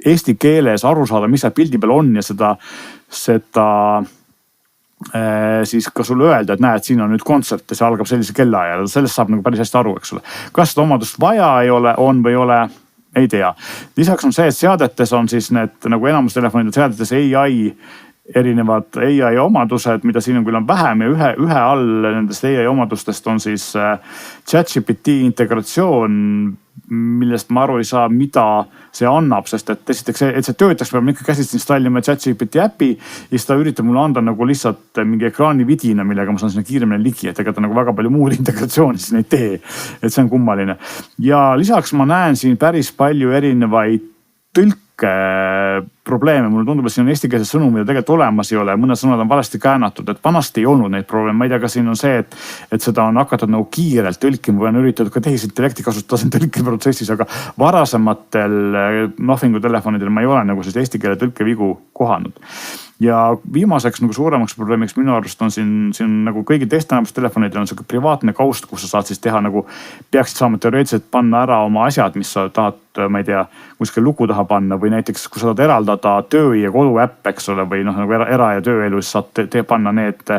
eesti keeles aru saada, mis seal pildi peal on ja seda siis ka sulle öelda, et näed, siin on nüüd kontsert ja see algab sellise kellaajal. Sellest saab nagu päris hästi aru, eks ole. Kas seda omadust vaja on või ei ole, ei tea. Lisaks on see, et seadetes on siis need nagu enamus telefonide seadetes erinevad AI omadused, mida siin on küll on vähem ja ühe all nendest AI omadustest on siis ChatGPT integratsioon, millest ma aru ei saa, mida see annab, sest et esiteks, et see töötaks, peab ikka käsist installima ChatGPT äpi ja siis ta üritab mulle anda nagu lihtsalt mingi ekraani vidina, millega ma saan sinna kiiremini ligi, et ega ta nagu väga palju muud integratsiooni siin ei tee. Et see on kummaline. Ja lisaks ma näen siin päris palju erinevaid tõlke probleeme, mulle tundub, et siin on eestikeelse sõnu, mida tegelikult olemas ei ole, mõned sõnad on valesti käännatud, et vanasti ei olnud neid probleeme, ma ei tea, kas siin on see, et seda on hakatud nagu kiirelt tõlkima või on üritatud ka tehisintellekti kasutada siin tõlkeprotsessis, aga varasematel Nothingu telefonidel ma ei ole nagu sellist eesti keele tõlkevigu kohanud. Ja viimaseks nagu suuremaks probleemiks minu arust on siin nagu kõigi teiste telefonidel on selline privaatne kaust, kus sa saad siis teha nagu, peaksid saama teoreetiliselt panna ära oma asjad, mis sa tahad, ma ei tea, kuskil luku taha panna või näiteks, kui sa tahad eraldada töö ja kodu äpp, eks ole, või noh, nagu era- ja tööelu, siis saad panna need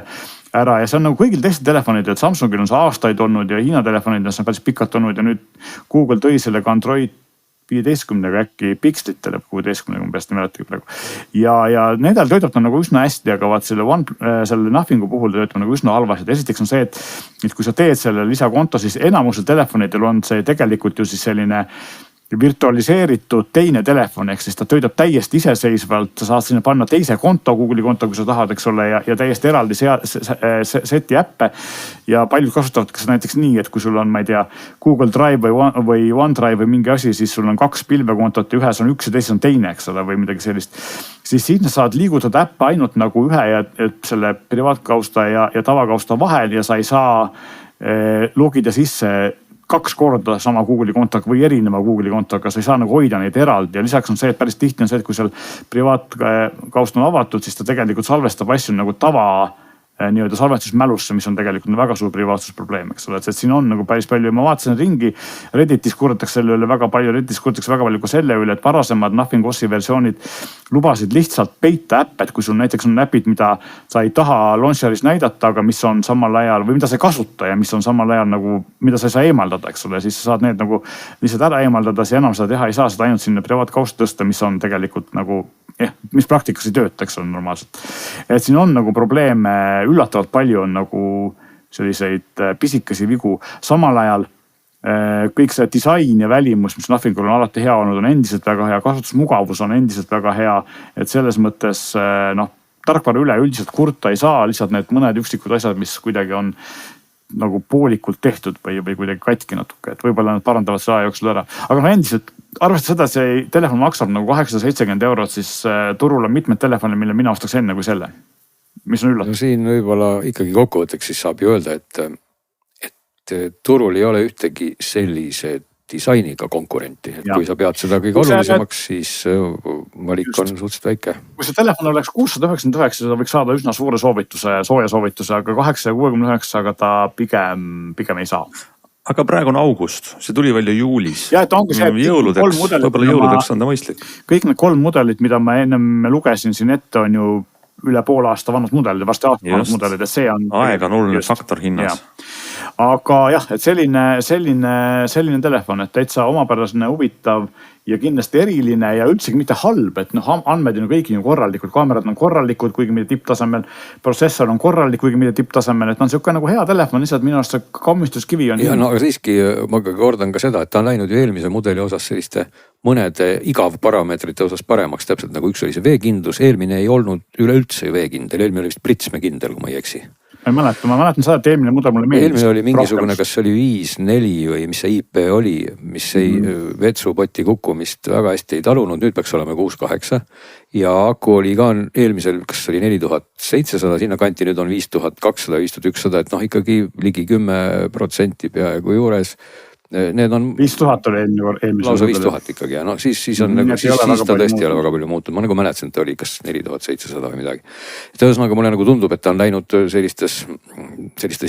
ära ja see on nagu kõigil teistel telefonidel, Samsungil on see aastaid olnud ja Hiina telefonidel see on päris pikalt olnud ja nüüd Google tõi sellega Android 15-ga äkki pikslitele, 16-ga ma peast ei mäletagi praegu. Ja nendel töötab ta nagu üsna hästi, aga vaat selle Nothingu puhul töötab nagu üsna halvasti. Esiteks on see, et kui sa teed selle lisakonto, siis enamusel telefonidel on see tegelikult ju siis selline virtualiseeritud teine telefon, ehk siis ta töötab täiesti iseseisvalt, sa saad sinna panna teise konto, Google'i konto, kui sa tahad, eks ole, ja täiesti eraldi seti äppe. Ja paljud kasutavad ka näiteks nii, et kui sul on, ma ei tea, Google Drive või OneDrive või mingi asi, siis sul on 2 pilvekontot ja ühes on üks ja teises on teine, eks ole, või midagi sellist. Siis sinna saad liigutada äppe ainult nagu ühe ja selle privaatkausta ja tavakausta vahel ja sa ei saa logida sisse 2 korda sama Google'i kontoga või erineva Google'i kontoga, sa ei saa nagu hoida neid eraldi ja lisaks on see, et päris tihti on see, et kui seal privaatkaust on avatud, siis ta tegelikult salvestab asju nagu nii-öelda salvestusmälusse, mis on tegelikult väga suur privaatsusprobleem, eks ole, et siin on nagu päris palju ja ma vaatasin ringi, Redditis kurdetakse selle üle väga palju, Redditis kurdetakse väga palju ka selle üle, et varasemad Nothing OS-i versioonid lubasid lihtsalt peita äppe, et kui sul näiteks on äpid, mida sa ei taha launcheris näidata, aga mis on samal ajal või mida sa ei kasuta ja mis on samal ajal nagu, mida sa ei saa eemaldada, eks ole, siis sa saad need nagu lihtsalt ära eemaldada, siis enam seda teha ei saa, seda ainult sinna privaatkausta tõsta, mis on tegelikult nagu mis praktikas ei tööta, eks ole normaalselt. Et siin on nagu probleeme, üllatavalt palju on nagu selliseid pisikesi vigu. Samal ajal kõik see disain ja välimus, mis Nothingul on alati hea olnud, on endiselt väga hea. Kasutusmugavus on endiselt väga hea. Et selles mõttes tarkvara üle üldiselt kurta ei saa, lihtsalt need mõned üksikud asjad, mis kuidagi on nagu poolikult tehtud või kuidagi katki natuke, et võib-olla nad parandavad selle aja jooksul ära. Aga endiselt, arvestades seda, et see telefon maksab nagu 870 €, siis turul on mitmed telefoni, mille mina ostaks enne kui selle, mis on üllatus. No siin võib-olla ikkagi kokkuvõtteks siis saab ju öelda, et turul ei ole ühtegi sellise disainiga konkurenti, et kui sa pead seda kõige olulisemaks, siis valik on suhteliselt väike. Kui see telefon oleks 699, seda võiks saada üsna suure soovituse, sooja soovituse, aga 869-ga ta pigem ei saa. Aga praegu on august, see tuli välja juulis. Ja, et ongi see, jõuludeks, võib-olla jõuludeks on ta mõistlik. Kõik need 3 mudelit, mida ma ennem lugesin siin ette, on ju üle poole aasta vanad mudelid, varsti aasta vanad mudelid, et see on... Aeg on oluline faktor hinnas. Aga jah, et selline telefon, et täitsa omapärasne, huvitav ja kindlasti eriline ja üldsegi mitte halb, et andmed on kõik korralikud, kaamerad on korralikud, kuigi mitte tipptasemel, protsessor on korralik, kuigi mitte tipptasemel, et on siuke nagu hea telefon, lihtsalt minu arust see kammistuskivi on... Ja no aga siiski ma kordan ka seda, et ta on läinud ju eelmise mudeli osas selliste mõnede igavparameetrite osas paremaks, täpselt nagu üks oli see veekindlus, eelmine ei olnud üleüldse veekindel, eelmine oli vist pritsmekindel, kui ma ei eksi. Ma mäletan seda, et eelmine mudel mulle meeldis. Eelmine oli mingisugune, kas oli 5-4 või mis see IP oli, mis ei vetsupoti kukkumist väga hästi ei talunud, nüüd peaks olema 6-8. Ja aku oli ka eelmisel, kas oli 4700, sinna kanti nüüd on 5200, 5100, et ikkagi ligi 10% peaaegu juures. Need on 5000 oli eelmisel. Lausa 5000 ikkagi ja siis on siis ta tõesti ei ole väga palju muutunud. Ma nagu mäletasin, et ta oli kas 4700 või midagi. Et ühesõnaga mulle nagu tundub, et ta on läinud sellistes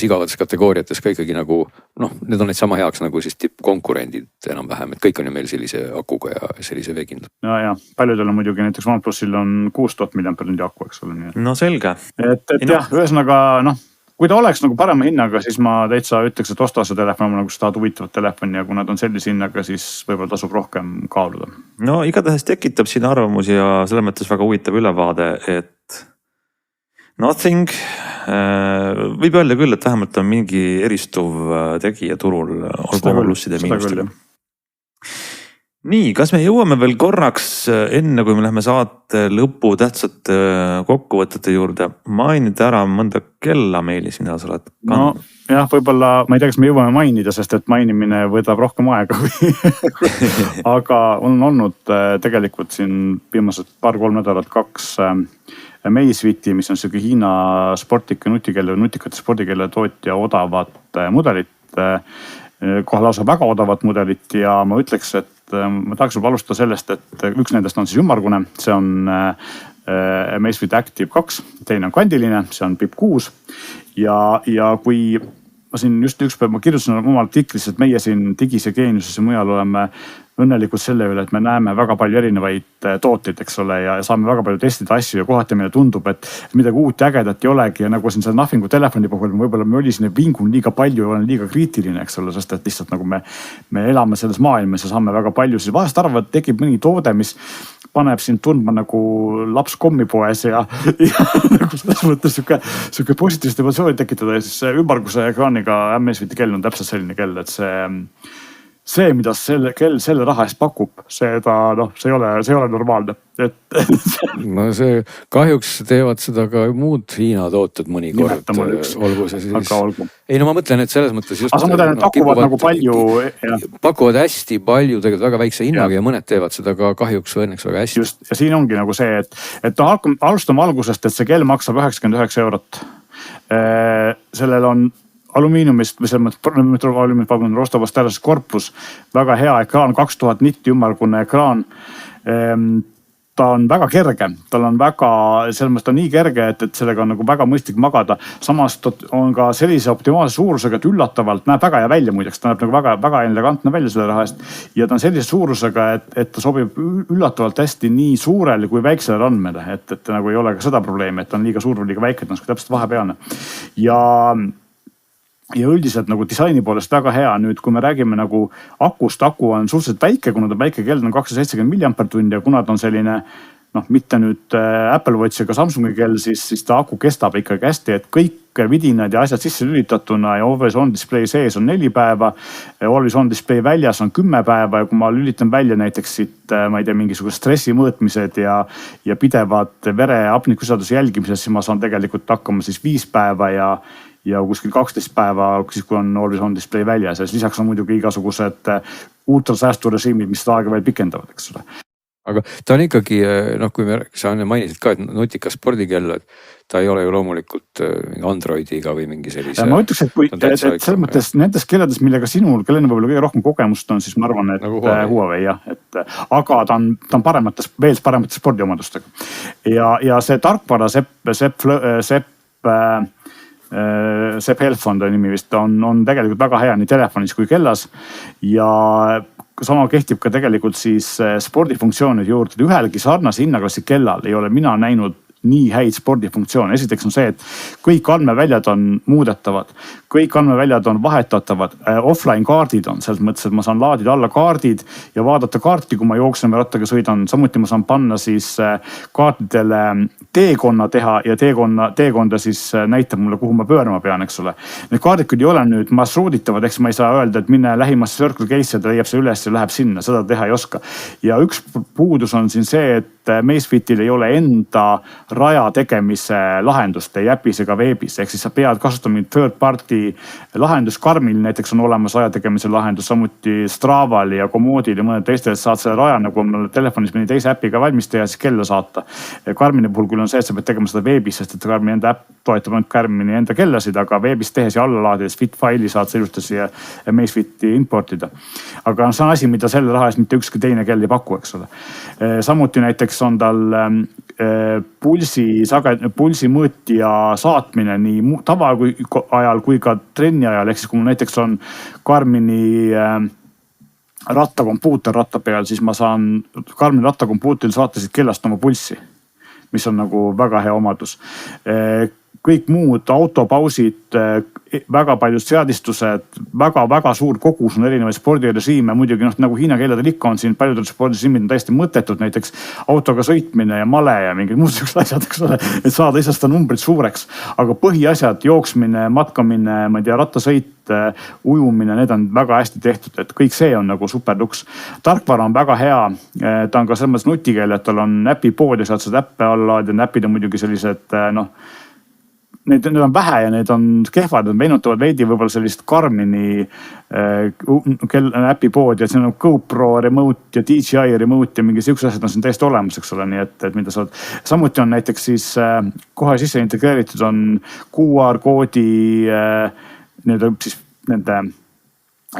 igavates kategooriates ka ikkagi nagu need on neid sama heaks nagu siis tippkonkurendid enam-vähem, et kõik on ju meil sellise akuga ja sellise veekindla. Ja paljudel on muidugi näiteks OnePlusil on 6000 mAh aku, eks ole. No selge. Et jah, ühesõnaga kui ta oleks nagu parema hinnaga, siis ma täitsa ütleks, et osta see telefon, nagu sa tahad huvitavat telefoni ja kui nad on sellise hinnaga, siis võib-olla tasub rohkem kaaluda. No igatahes tekitab siin arvamusi ja selles mõttes väga huvitav ülevaade, et Nothing võib öelda küll, et vähemalt on mingi eristuv tegija turul olgu oma plusside ja miinustega. nii, kas me jõuame veel korraks enne, kui me läheme saate lõpu tähtsate kokkuvõtete juurde, mainida ära mõnda kella Meelis, mida sa oled kandnud? No jah, võib-olla ma ei tea, kas me jõuame mainida, sest et mainimine võtab rohkem aega aga on olnud tegelikult siin viimased 2-3 nädalat 2 Amazfiti, mis on selline Hiina nutikate spordikelle tootja odavat mudelit, kohe lausa väga odavat mudelit ja ma ütleks, et ma tahaks juba alustada sellest, et üks nendest on siis ümmargune, see on Amazfit Active 2, teine on kandiline, see on PIP 6 ja kui ma siin just üks päev ma kirjutasin oma artiklis, et meie siin Digis ja Geeniuses ja mujal oleme õnnelikud selle üle, et me näeme väga palju erinevaid tooteid, eks ole, ja saame väga palju testida asju ja kohati meile tundub, et midagi uut ja ägedat ei olegi ja nagu siin selle Nothingu telefoni puhul võib-olla me oli siin vingun liiga palju ja olen liiga kriitiline, eks ole, sest et lihtsalt nagu me elame selles maailmas ja saame väga palju, siis vahest arvavad, et tekib mõni toode, mis paneb sind tundma nagu laps kommipoes ja nagu selles mõttes sihuke positiivset emotsiooni tekitada ja siis ümmarguse ekraaniga Amazfiti kell on täpselt selline kell, et see, mida selle kell selle raha eest pakub, seda see ei ole normaalne. No see kahjuks teevad seda ka muud Hiina tooted mõnikord. Olgu see siis. Aga olgu. Ei no ma mõtlen, et selles mõttes just. Aga ma mõtlen, et pakuvad nagu palju. Pakuvad hästi palju tegelikult väga väikse hinnaga ja mõned teevad seda ka kahjuks või õnneks väga hästi. Just, ja siin ongi nagu see, et alustame algusest, et see kell maksab 99 €. Sellel on alumiiniumist või selles mõttes Rostovast tähes korpus, väga hea ekraan, 2000 nitti ümmargune ekraan. Ta on väga kerge, tal on väga, selles mõttes ta on nii kerge, et sellega on nagu väga mõistlik magada. Samas on ka sellise optimaalse suurusega, et üllatavalt näeb väga hea välja muideks, ta näeb nagu väga elegantne välja selle raha eest. Ja ta on sellise suurusega, et ta sobib üllatavalt hästi nii suurele kui väiksele randmele, et nagu ei ole ka seda probleemi, et ta on liiga suur või liiga väike, et on täpselt vahepealne. Ja üldiselt nagu disaini poolest väga hea. Nüüd, kui me räägime nagu akust, aku on suhteliselt väike, kuna ta väike kell on 270 mAh ja kuna ta on selline, mitte nüüd Apple Watch ega Samsungi kell, siis ta aku kestab ikkagi hästi, et kõik vidinad ja asjad sisse lülitatuna ja always on display sees on 4 päeva, always on display väljas on 10 päeva ja kui ma lülitan välja näiteks siit, ma ei tea, mingisugust stressi mõõtmised ja pidevad vere hapnikusisalduse jälgimised, siis ma saan tegelikult hakkama siis 5 päeva ja kuskil 12 päeva, siis kui on always on display väljas ja lisaks on muidugi igasugused ultrasäästurežiimid, mis seda aega veel pikendavad, eks ole. Aga ta on ikkagi, kui sa mainisid ka, et nutika spordikell, et ta ei ole ju loomulikult Androidiga või mingi sellise. Ma ütleks, et selles mõttes nendes kellades, millega sinul, kellena võib-olla kõige rohkem kogemust on, siis ma arvan, et nagu Huawei jah, aga ta on veel paremate spordiomadustega. Ja see tarkvara Sepp Health on ta nimi vist, on tegelikult väga hea nii telefonis kui kellas ja sama kehtib ka tegelikult siis spordifunktsioonide juurde. Ühelgi sarnase hinnaklassi kellal ei ole mina näinud nii häid spordifunktsioone. Esiteks on see, et kõik andmeväljad on muudetavad, kõik andmeväljad on vahetatavad, offline kaardid on selles mõttes, et ma saan laadida alla kaardid ja vaadata kaarti, kui ma jooksen või rattaga sõidan. Samuti ma saan panna siis kaartidele teekonna teha ja teekonda siis näitab mulle, kuhu ma pöörama pean, eks ole. Need kaardid küll ei ole nüüd marsruuditavad, eks ma ei saa öelda, et minne lähimasse Circle K-sse, ta leiab see üles ja läheb sinna, seda teha ei oska. Ja üks puudus on siin see, et Amazfitil ei ole enda raja tegemise lahendust ei äpis ega veebis, ehk siis sa pead kasutama third party lahendus. Garminil näiteks on olemas raja tegemise lahendus, samuti Straval ja Komoodil ja mõned teistel saad selle raja nagu on telefonis mõni teise äpiga valmis teha, siis kella saata. Garmini puhul küll on see, et sa pead tegema seda veebis, sest et Garmini enda äpp toetab ainult Garmini enda kellasid, aga veebis tehes ja alla laadides fit faili saad sa ilusti siia Amazfiti importida. Aga see on asi, mida selle raha eest mitte ükski teine kell ei paku, eks ole. Samuti näiteks on tal pulsi mõõtja saatmine nii tava ajal kui ka trenni ajal. Ehk siis kui mul näiteks on Garmini rattakompuuter ratta peal, siis ma saan Garmini rattakompuutril saata siit kellast oma pulssi, mis on nagu väga hea omadus. Kõik muud autopausid, väga paljud seadistused, väga suur kogus on erinevaid spordirežiime. Muidugi nagu Hiina kelladel ikka on siin paljudel spordirežiimid on täiesti mõttetud, näiteks autoga sõitmine ja male ja mingid muud sellised asjad, eks ole, et saada ise seda numbrit suureks. Aga põhiasjad, jooksmine, matkamine, ma ei tea, rattasõit, ujumine, need on väga hästi tehtud, et kõik see on nagu superluks. Tarkvara on väga hea, ta on ka selles mõttes nutikeel, et tal on äpipood ja saad seda äppe alla laadida, äpid on muidugi sellised Need on vähe ja need on kehvad, nad meenutavad veidi võib-olla sellist Garmini äpipoodi, et see on GoPro remote ja DJI remote ja mingi siuksed asjad on siin täiesti olemas, eks ole, nii et mida saad. Samuti on näiteks siis kohe sisse integreeritud on QR-koodi siis nende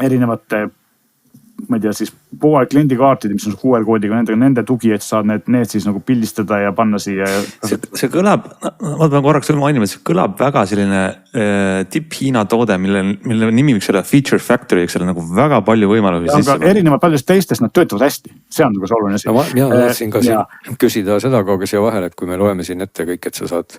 erinevate ma ei tea siis kliendikaartid, mis on QR-koodiga, nende tugi, et saad need siis nagu pildistada ja panna siia. See kõlab, ma pean korraks mainima, et see kõlab väga selline tipp-Hiina toode, mille nimi võiks olla Feature Factory, eks ole, nagu väga palju võimalusi. Aga erinevalt paljudest teistest nad töötavad hästi, see on nagu see oluline asi. Mina tahtsin ka siin küsida seda kauga siia vahel, et kui me loeme siin ette kõik, et sa saad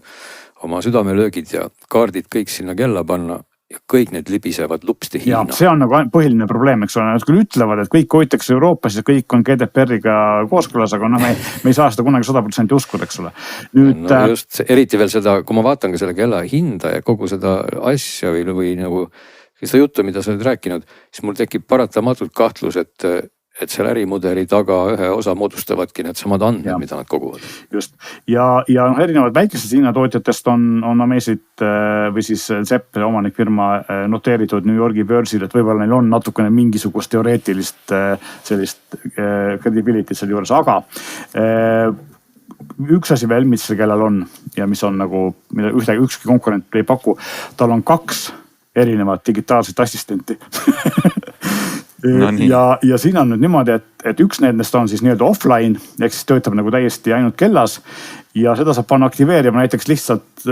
oma südamelöögid ja kaardid kõik sinna kella panna, ja kõik need libisevad lupsti Hiina. Ja see on nagu põhiline probleem, eks ole. Nad küll ütlevad, et kõik hoitakse Euroopas ja kõik on GDPR-iga kooskõlas, aga me ei saa seda kunagi 100% uskuda, eks ole. Nüüd, just eriti veel seda, kui ma vaatan ka selle kella hinda ja kogu seda asja või nagu seda juttu, mida sa oled rääkinud, siis mul tekib paratamatult kahtlus, et seal ärimudeli taga ühe osa moodustavadki need samad andmed, mida nad koguvad. Just. Ja erinevad väikesed hinnatootjatest on Amazit või siis Zepp, omanik firma noteeritud New Yorgi börsil, et võib-olla neil on natukene mingisugust teoreetilist sellist credibility selle juures, aga üks asi veel, mis kellel on ja mis on nagu, mida ükski konkurent ei paku, tal on 2 erinevat digitaalset assistenti. Ja siin on nüüd niimoodi, et üks nendest on siis nii-öelda offline, ehk siis töötab nagu täiesti ainult kellas ja seda saab panna aktiveerima näiteks lihtsalt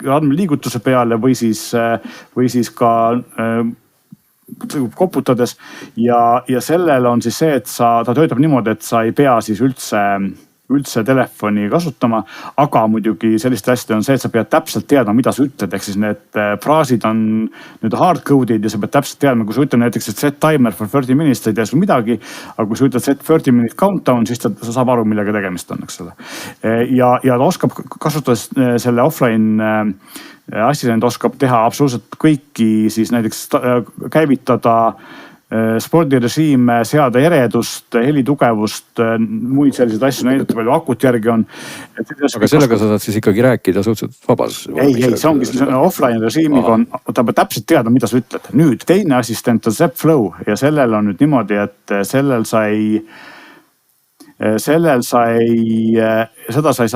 andmeliigutuse peale või siis ka koputades ja sellel on siis see, et ta töötab niimoodi, et sa ei pea siis üldse telefoni kasutama, aga muidugi sellist asja on see, et sa pead täpselt teadma, mida sa ütled, ehk siis need fraasid on nüüd hardcode'id ja sa pead täpselt teadma, kui sa ütled näiteks, et set timer for 30 minutes, ei tea sul midagi, aga kui sa ütled set 30 minute countdown, siis ta saab aru, millega tegemist on, eks ole. Ja ta oskab kasutades selle offline assistent oskab teha absoluutselt kõiki, siis näiteks käivitada spordirežiime, seada eredust, helitugevust, muid selliseid asju näidata, palju akut järgi on. Aga sellega sa saad siis ikkagi rääkida suhteliselt vabas? Ei, see ongi offline režiimiga on, ta peab täpselt teada, mida sa ütled. Nüüd teine assistent on Zepp Flow ja sellel on nüüd niimoodi, et seda sa ei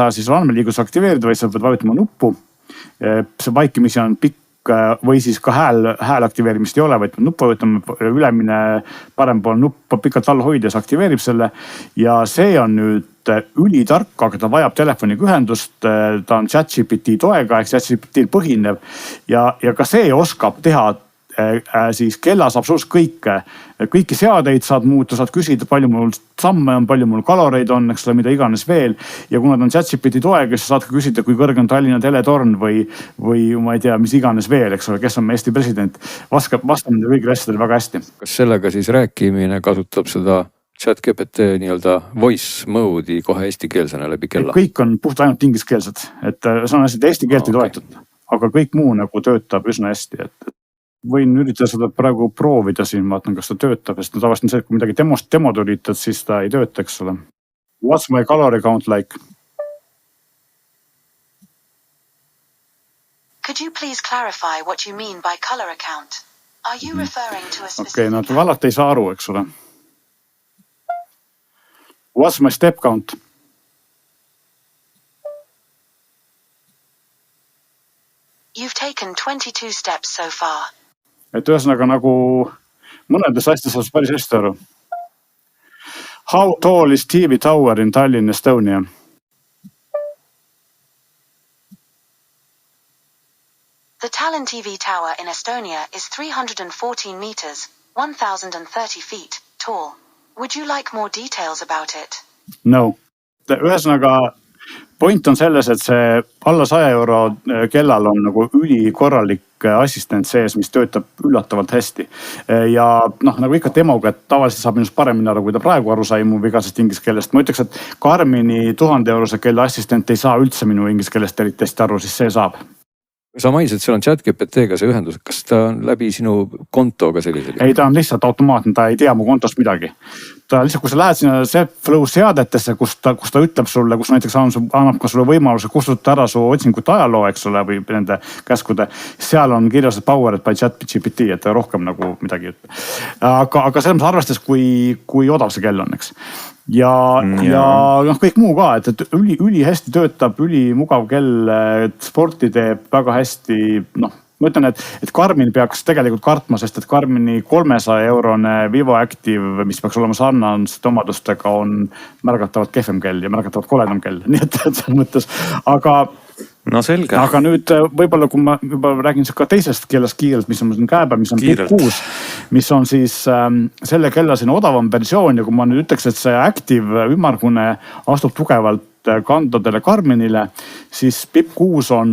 saa siis andmeliigutuse aktiveerida, vaid sa pead vajutama nuppu. See vaikimisi on pikk või siis ka hääl aktiveerimist ei ole, vaid nuppu võtame ülemine parem pool nuppu pikalt all hoida ja see aktiveerib selle. Ja see on nüüd ülitark, aga ta vajab telefoniga ühendust, ta on ChatGPT toega ehk ChatGPT põhinev ja ka see oskab teha siis kellas absoluutselt kõiki seadeid saad muuta, saad küsida, palju mul samme on, palju mul kaloreid on, eks ole, mida iganes veel. Ja kuna ta on ChatGPT toega, siis saad ka küsida, kui kõrge on Tallinna teletorn või ma ei tea, mis iganes veel, eks ole, kes on Eesti president. Vastab nende kõigile asjadele väga hästi. Kas sellega siis rääkimine kasutab seda ChatGPT nii-öelda voice mode'i kohe eestikeelsena läbi kella? Kõik on puht ainult ingliskeelsed, et see on hästi eesti keelt ei toetud, aga kõik muu nagu töötab üsna hästi, et võin üritada seda praegu proovida siin, vaatan, kas ta töötab, sest tavaliselt on see, et kui midagi demo tulitad, siis ta ei tööta, eks ole. What's my calorie count like? Could you please clarify what you mean by color account? Are you referring to a specific... Okei, nad valati ei saa aru, eks ole. What's my step count? You've taken 22 steps so far. Et ühesõnaga nagu mõnedes asjades saab päris hästi aru. How tall is TV tower in Tallinn, Estonia? The Tallinn TV tower in Estonia is 314 meters, 1030 feet tall. Would you like more details about it? No. Ühesõnaga point on selles, et see alla 100 euro kellal on nagu ülikorralik assistent sees, mis töötab üllatavalt hästi. Ja nagu ikka demoga, et tavaliselt saab minust paremini aru, kui ta praegu aru sai mu vigasest inglise keelest. Ma ütleks, et Garmini 1000 eurose kella assistent ei saa üldse minu inglise keelest eriti hästi aru, siis see saab. sa mainisid, seal on ChatGPT-ga see ühendus, kas ta on läbi sinu kontoga sellisel? ei, ta on lihtsalt automaatne, ta ei tea mu kontost midagi. Ta lihtsalt, kui sa lähed sinna Zepflow seadetesse, kus ta ütleb sulle, kus näiteks annab ka sulle võimaluse kustutada ära su otsingute ajaloo, eks ole, või nende käskude. seal on kirjas Powered by ChatGPT, et ta rohkem nagu midagi ütleb. aga selles mõttes arvestades, kui odav see kell on, eks. Ja noh, kõik muu ka, et üli hästi töötab, üli mugav kell, sporti teeb väga hästi, noh. Ma ütlen, et Garmin peaks tegelikult kartma, sest et Garmini 300-eurone Vivo Active, mis peaks olema sarnaste omadustega, on märgatavalt kehvem kell ja märgatavalt koledam kell. Nii et selles mõttes, no selge. Aga nüüd võib-olla, kui ma juba räägin ka teisest kellast kiirelt, mis on käepäev, mis on PIP 6, mis on siis selle kella siin odavam versioon ja kui ma nüüd ütleks, et see Active ümmargune astub tugevalt kandadele Garminile, siis PIP 6 on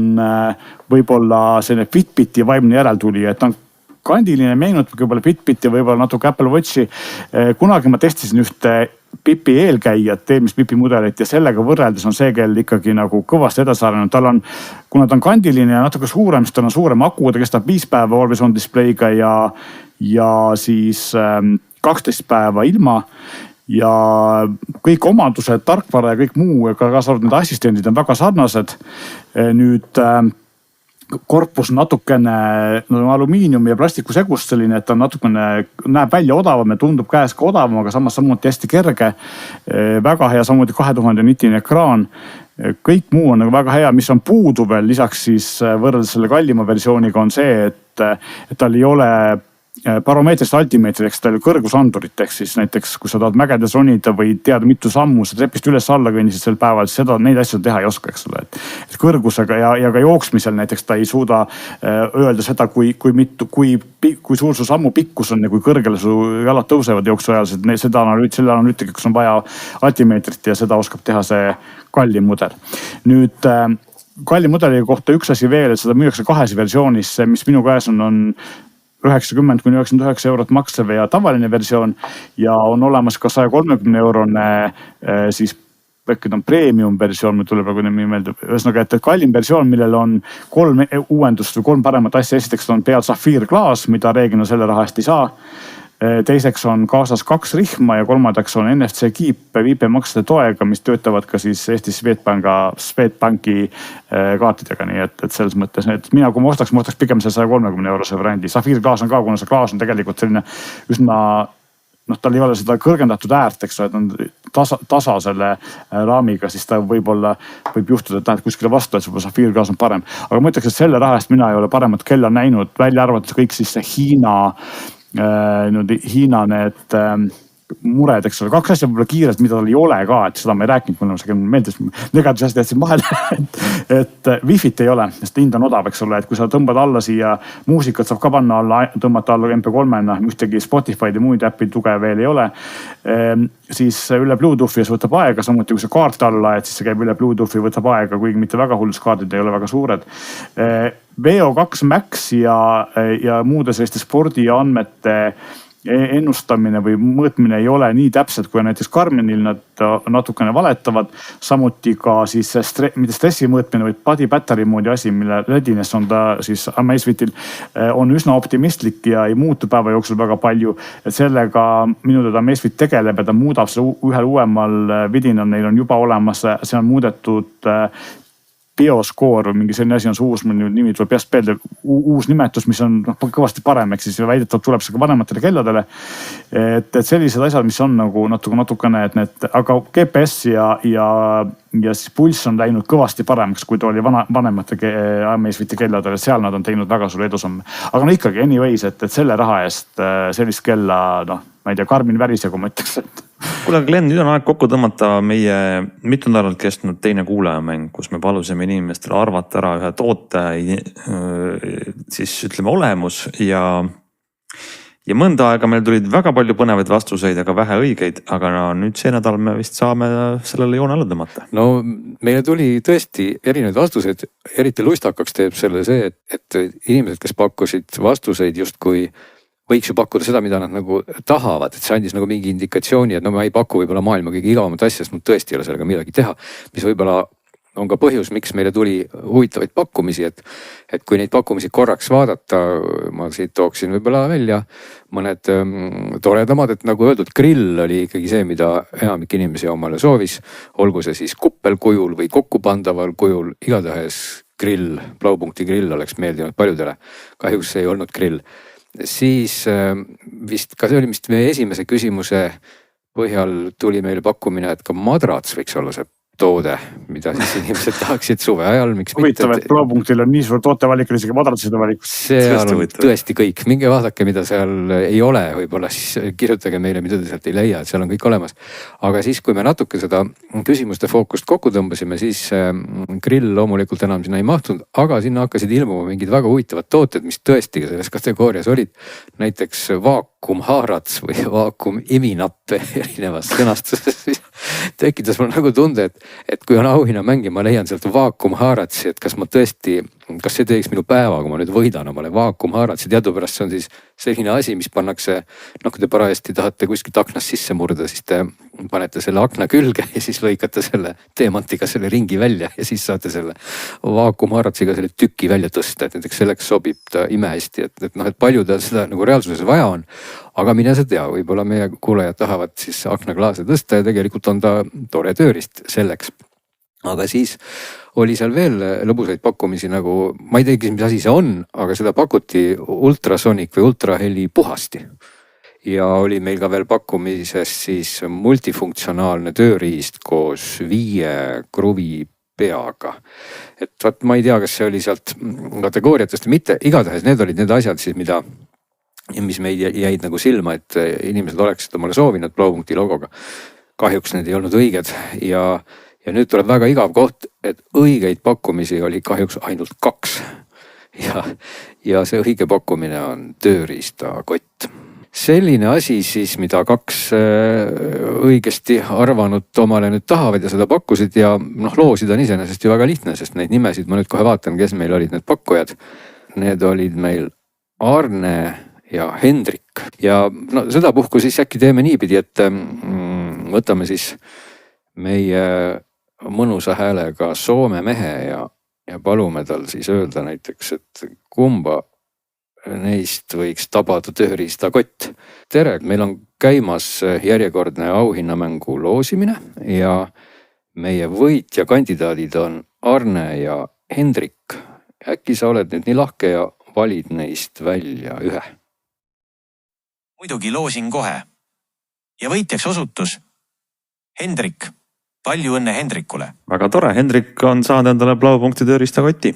võib-olla selline Fitbiti vaimne järeltuli, et ta on kandiline, meenutab võib-olla Fitbiti, võib-olla natuke Apple Watchi. Kunagi ma testisin ühte PIP-i eelkäijat, eelmist PIP-i mudelit ja sellega võrreldes on see kell ikkagi nagu kõvasti edasi arenenud. Tal on, kuna ta on kandiline ja natuke suurem, siis tal on suurem aku, ta kestab 5 päeva Always On Display'ga ja siis 12 päeva ilma. Ja kõik omadused, tarkvara ja kõik muu, kaasa arvatud need assistendid on väga sarnased. Nüüd korpus natukene alumiiniumi ja plastiku segust selline, et ta natukene näeb välja odavam ja tundub käes ka odavam, aga samas samuti hästi kerge. Väga hea, samuti 2000 nitine ekraan. Kõik muu on nagu väga hea, mis on puudu veel lisaks siis võrreldes selle kallima versiooniga on see, et tal ei ole baromeetrist altimeetrit, eks tal kõrgusandurit, ehk siis näiteks kui sa tahad mägedes ronida või teada mitu sammu, sa trepist üles alla kõndisid sel päeval, siis neid asju teha ei oska, eks ole. Et kõrgusega ja ka jooksmisel näiteks ta ei suuda öelda seda, kui suur su sammu pikkus on ja kui kõrgele su jalad tõusevad jooksu ajal, selle analüütikaks on vaja altimeetrit ja seda oskab teha see kallim mudel. Nüüd kallim mudeli kohta üks asi veel, et seda müüakse kahes versioonis, mis minu käes on 90–99 eurot maksev ja tavaline versioon ja on olemas ka 130 eurone siis äkki on premium versioon, mul tuleb praegu nimi meelde. Ühesõnaga, et kallim versioon, millel on 3 uuendust või 3 paremat asja. Esiteks on peal safiirklaas, mida reeglina selle raha eest ei saa. Teiseks on kaasas 2 rihma ja kolmandaks on NFC kiip viipemaksude toega, mis töötavad ka siis Eestis Swedbanki kaartidega. Nii et selles mõttes, et mina kui ma ostaks pigem see 130 eurose variandi. Safiirklaas on ka, kuna see klaas on tegelikult selline üsna, tal ei ole seda kõrgendatud äärt, eks ole, et on tasa selle raamiga, siis ta võib juhtuda, et lähed kuskile vastu, et see safiirklaas on parem. Aga ma ütleks, et selle raha eest mina ei ole paremat kella näinud, välja arvates kõik siis see Hiina need mured, eks ole, 2 asja võib-olla kiirelt, mida tal ei ole ka, et seda ma ei rääkinud, mulle meeldis, negatiivse asja jätsin vahele, et Wi-Fit ei ole, sest hind on odav, eks ole, et kui sa tõmbad alla siia, muusikat saab ka panna alla, tõmmata alla MP3-na, ühtegi Spotify'd ja muid äppi tuge veel ei ole. Siis üle Bluetoothi ja see võtab aega, samuti kui sa kaart alla, et siis see käib üle Bluetoothi ja võtab aega, kuigi mitte väga hullus kaardid ei ole väga suured. VO2 Max ja muude selliste spordiandmete ennustamine või mõõtmine ei ole nii täpselt, kui näiteks Garminil nad natukene valetavad. Samuti ka siis mitte stressi mõõtmine, vaid body battery moodi asi, mille readiness on ta siis Amazefitil on üsna optimistlik ja ei muutu päeva jooksul väga palju. Et sellega minu teada Amazefit tegeleb ja ta muudab selle ühel uuemal vidinal, neil on juba olemas, see on muudetud Bioskoor või mingi selline asi on see uus, nimi tuleb peast peale, uus nimetus, mis on kõvasti parem, eks siis väidetavalt tuleb see ka vanematele kelladele. Et sellised asjad, mis on nagu natukene, et need, aga GPS ja siis pulss on läinud kõvasti paremaks, kui ta oli vanemate Amazfiti kelladele, seal nad on teinud väga suur edusamme. Aga ikkagi anyways, et selle raha eest sellist kella, ma ei tea, Garmin värisega ma ütleks, et kuule, Glen, nüüd on aeg kokku tõmmata meie mitu nädalat kestnud teine kuulajamäng, kus me palusime inimestele arvata ära ühe toote siis ütleme olemus ja mõnda aega meil tulid väga palju põnevaid vastuseid, aga vähe õigeid, aga nüüd see nädal me vist saame sellele joone alla tõmmata. No meile tuli tõesti erinevaid vastuseid, eriti lustakaks teeb selle see, et inimesed, kes pakkusid vastuseid justkui võiks ju pakkuda seda, mida nad nagu tahavad, et see andis nagu mingi indikatsiooni, et no ma ei paku võib-olla maailma kõige igavamat asja, sest mul tõesti ei ole sellega midagi teha, mis võib-olla on ka põhjus, miks meile tuli huvitavaid pakkumisi, et kui neid pakkumisi korraks vaadata, ma siit tooksin võib-olla välja mõned toredamad, et nagu öeldud, grill oli ikkagi see, mida enamik inimesi omale soovis, olgu see siis kuppelkujul või kokkupandaval kujul, igatahes grill, Blaupunkti grill oleks meeldinud paljudele, kahjuks see ei olnud grill. Siis vist ka see oli vist meie esimese küsimuse põhjal tuli meile pakkumine, et ka madrats võiks olla see toode, mida siis inimesed tahaksid suve ajal, miks huvitav, et Blaupunktil on nii suur tootevalik, isegi madratside valik. Seal on tõesti kõik, minge vaadake, mida seal ei ole, võib-olla siis kirjutage meile, mida te sealt ei leia, et seal on kõik olemas. Aga siis, kui me natuke seda küsimuste fookust kokku tõmbasime, siis grill loomulikult enam sinna ei mahtunud, aga sinna hakkasid ilmuma mingid väga huvitavad tooted, mis tõesti selles kategoorias olid. Näiteks vaakumhaarats või vaakumiminapp erinevas sõnastuses tekitas mul nagu tunde, et kui on auhinnamäng ja ma leian sealt vaakumhaaratsi, et kas see teeks minu päeva, kui ma nüüd võidan omale vaakumhaaratsi. Teadupärast see on siis selline asi, mis pannakse, kui te parajasti tahate kuskilt aknast sisse murda, siis te panete selle akna külge ja siis lõikate selle teemantiga selle ringi välja ja siis saate selle vaakumhaaratsiga selle tüki välja tõsta, et näiteks selleks sobib ta imehästi, et palju ta seda nagu reaalsuses vaja on. Aga mine sa tea, võib-olla meie kuulajad tahavad siis aknaklaase tõsta ja tegelikult on ta tore tööriist selleks. Aga siis oli seal veel lõbusaid pakkumisi nagu, ma ei teagi, mis asi see on, aga seda pakuti ultrasonic või ultraheli puhasti. Ja oli meil ka veel pakkumises siis multifunktsionaalne tööriist koos 5 kruvi peaga. Et vaat ma ei tea, kas see oli sealt kategooriatest või mitte, igatahes need olid need asjad siis, mis meid jäid nagu silma, et inimesed oleksid omale soovinud Blaupunkti logoga. Kahjuks need ei olnud õiged ja nüüd tuleb väga igav koht, et õigeid pakkumisi oli kahjuks ainult 2. Ja see õige pakkumine on tööriistakott. Selline asi siis, mida 2 õigesti arvanud omale nüüd tahavad ja seda pakkusid ja loosid on iseenesest ju väga lihtne, sest neid nimesid ma nüüd kohe vaatan, kes meil olid need pakkujad. Need olid meil Arne ja Hendrik ja sedapuhku siis äkki teeme niipidi, et võtame siis meie mõnusa häälega Soome mehe ja palume tal siis öelda näiteks, et kumba neist võiks tabada tööriistakott. Tere, meil on käimas järjekordne auhinnamängu loosimine ja meie võitja kandidaadid on Arne ja Hendrik. Äkki sa oled nüüd nii lahke ja valid neist välja ühe? Muidugi loosin kohe. Ja võitjaks osutus Hendrik. Palju õnne Hendrikule. Väga tore, Hendrik on saanud endale Blaupunkti tööriistakoti.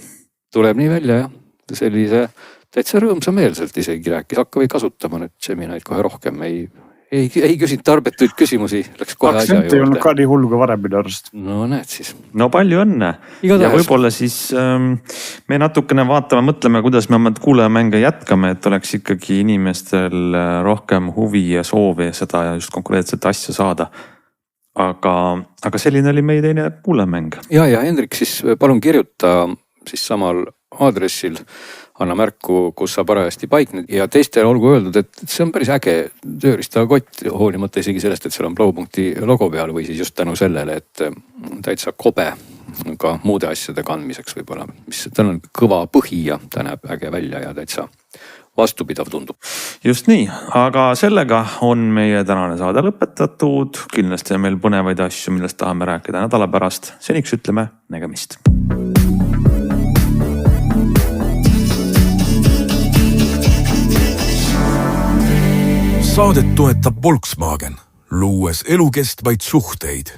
Tuleb nii välja jah. Sellise täitsa rõõmsameelselt isegi rääkis, hakka või kasutama nüüd Gemini'd kohe rohkem. Ei küsinud tarbetuid küsimusi, läks kohe asja juurde. Ei olnud ka nii hullu kui varem minu arust. No näed siis. No palju õnne. Ja võib-olla siis me natukene vaatame, mõtleme, kuidas me oma kuulajamänge jätkame, et oleks ikkagi inimestel rohkem huvi ja soovi seda just konkreetset asja saada. Aga selline oli meie teine kuulajamäng. Ja Hendrik, siis palun kirjuta siis samal aadressil, anna märku, kus sa parajasti paikned ja teistele olgu öeldud, et see on päris äge tööriistakott, hoolimata isegi sellest, et seal on Blaupunkti logo peal või siis just tänu sellele, et täitsa kobe ka muude asjade kandmiseks võib-olla, mis tal on kõva põhi ja ta näeb äge välja ja täitsa vastupidav tundub. Just nii, aga sellega on meie tänane saade lõpetatud. Kindlasti on meil põnevaid asju, millest tahame rääkida nädala pärast. Seniks ütleme nägemist. Saadet toetab Volkswagen, luues elukestvaid suhteid.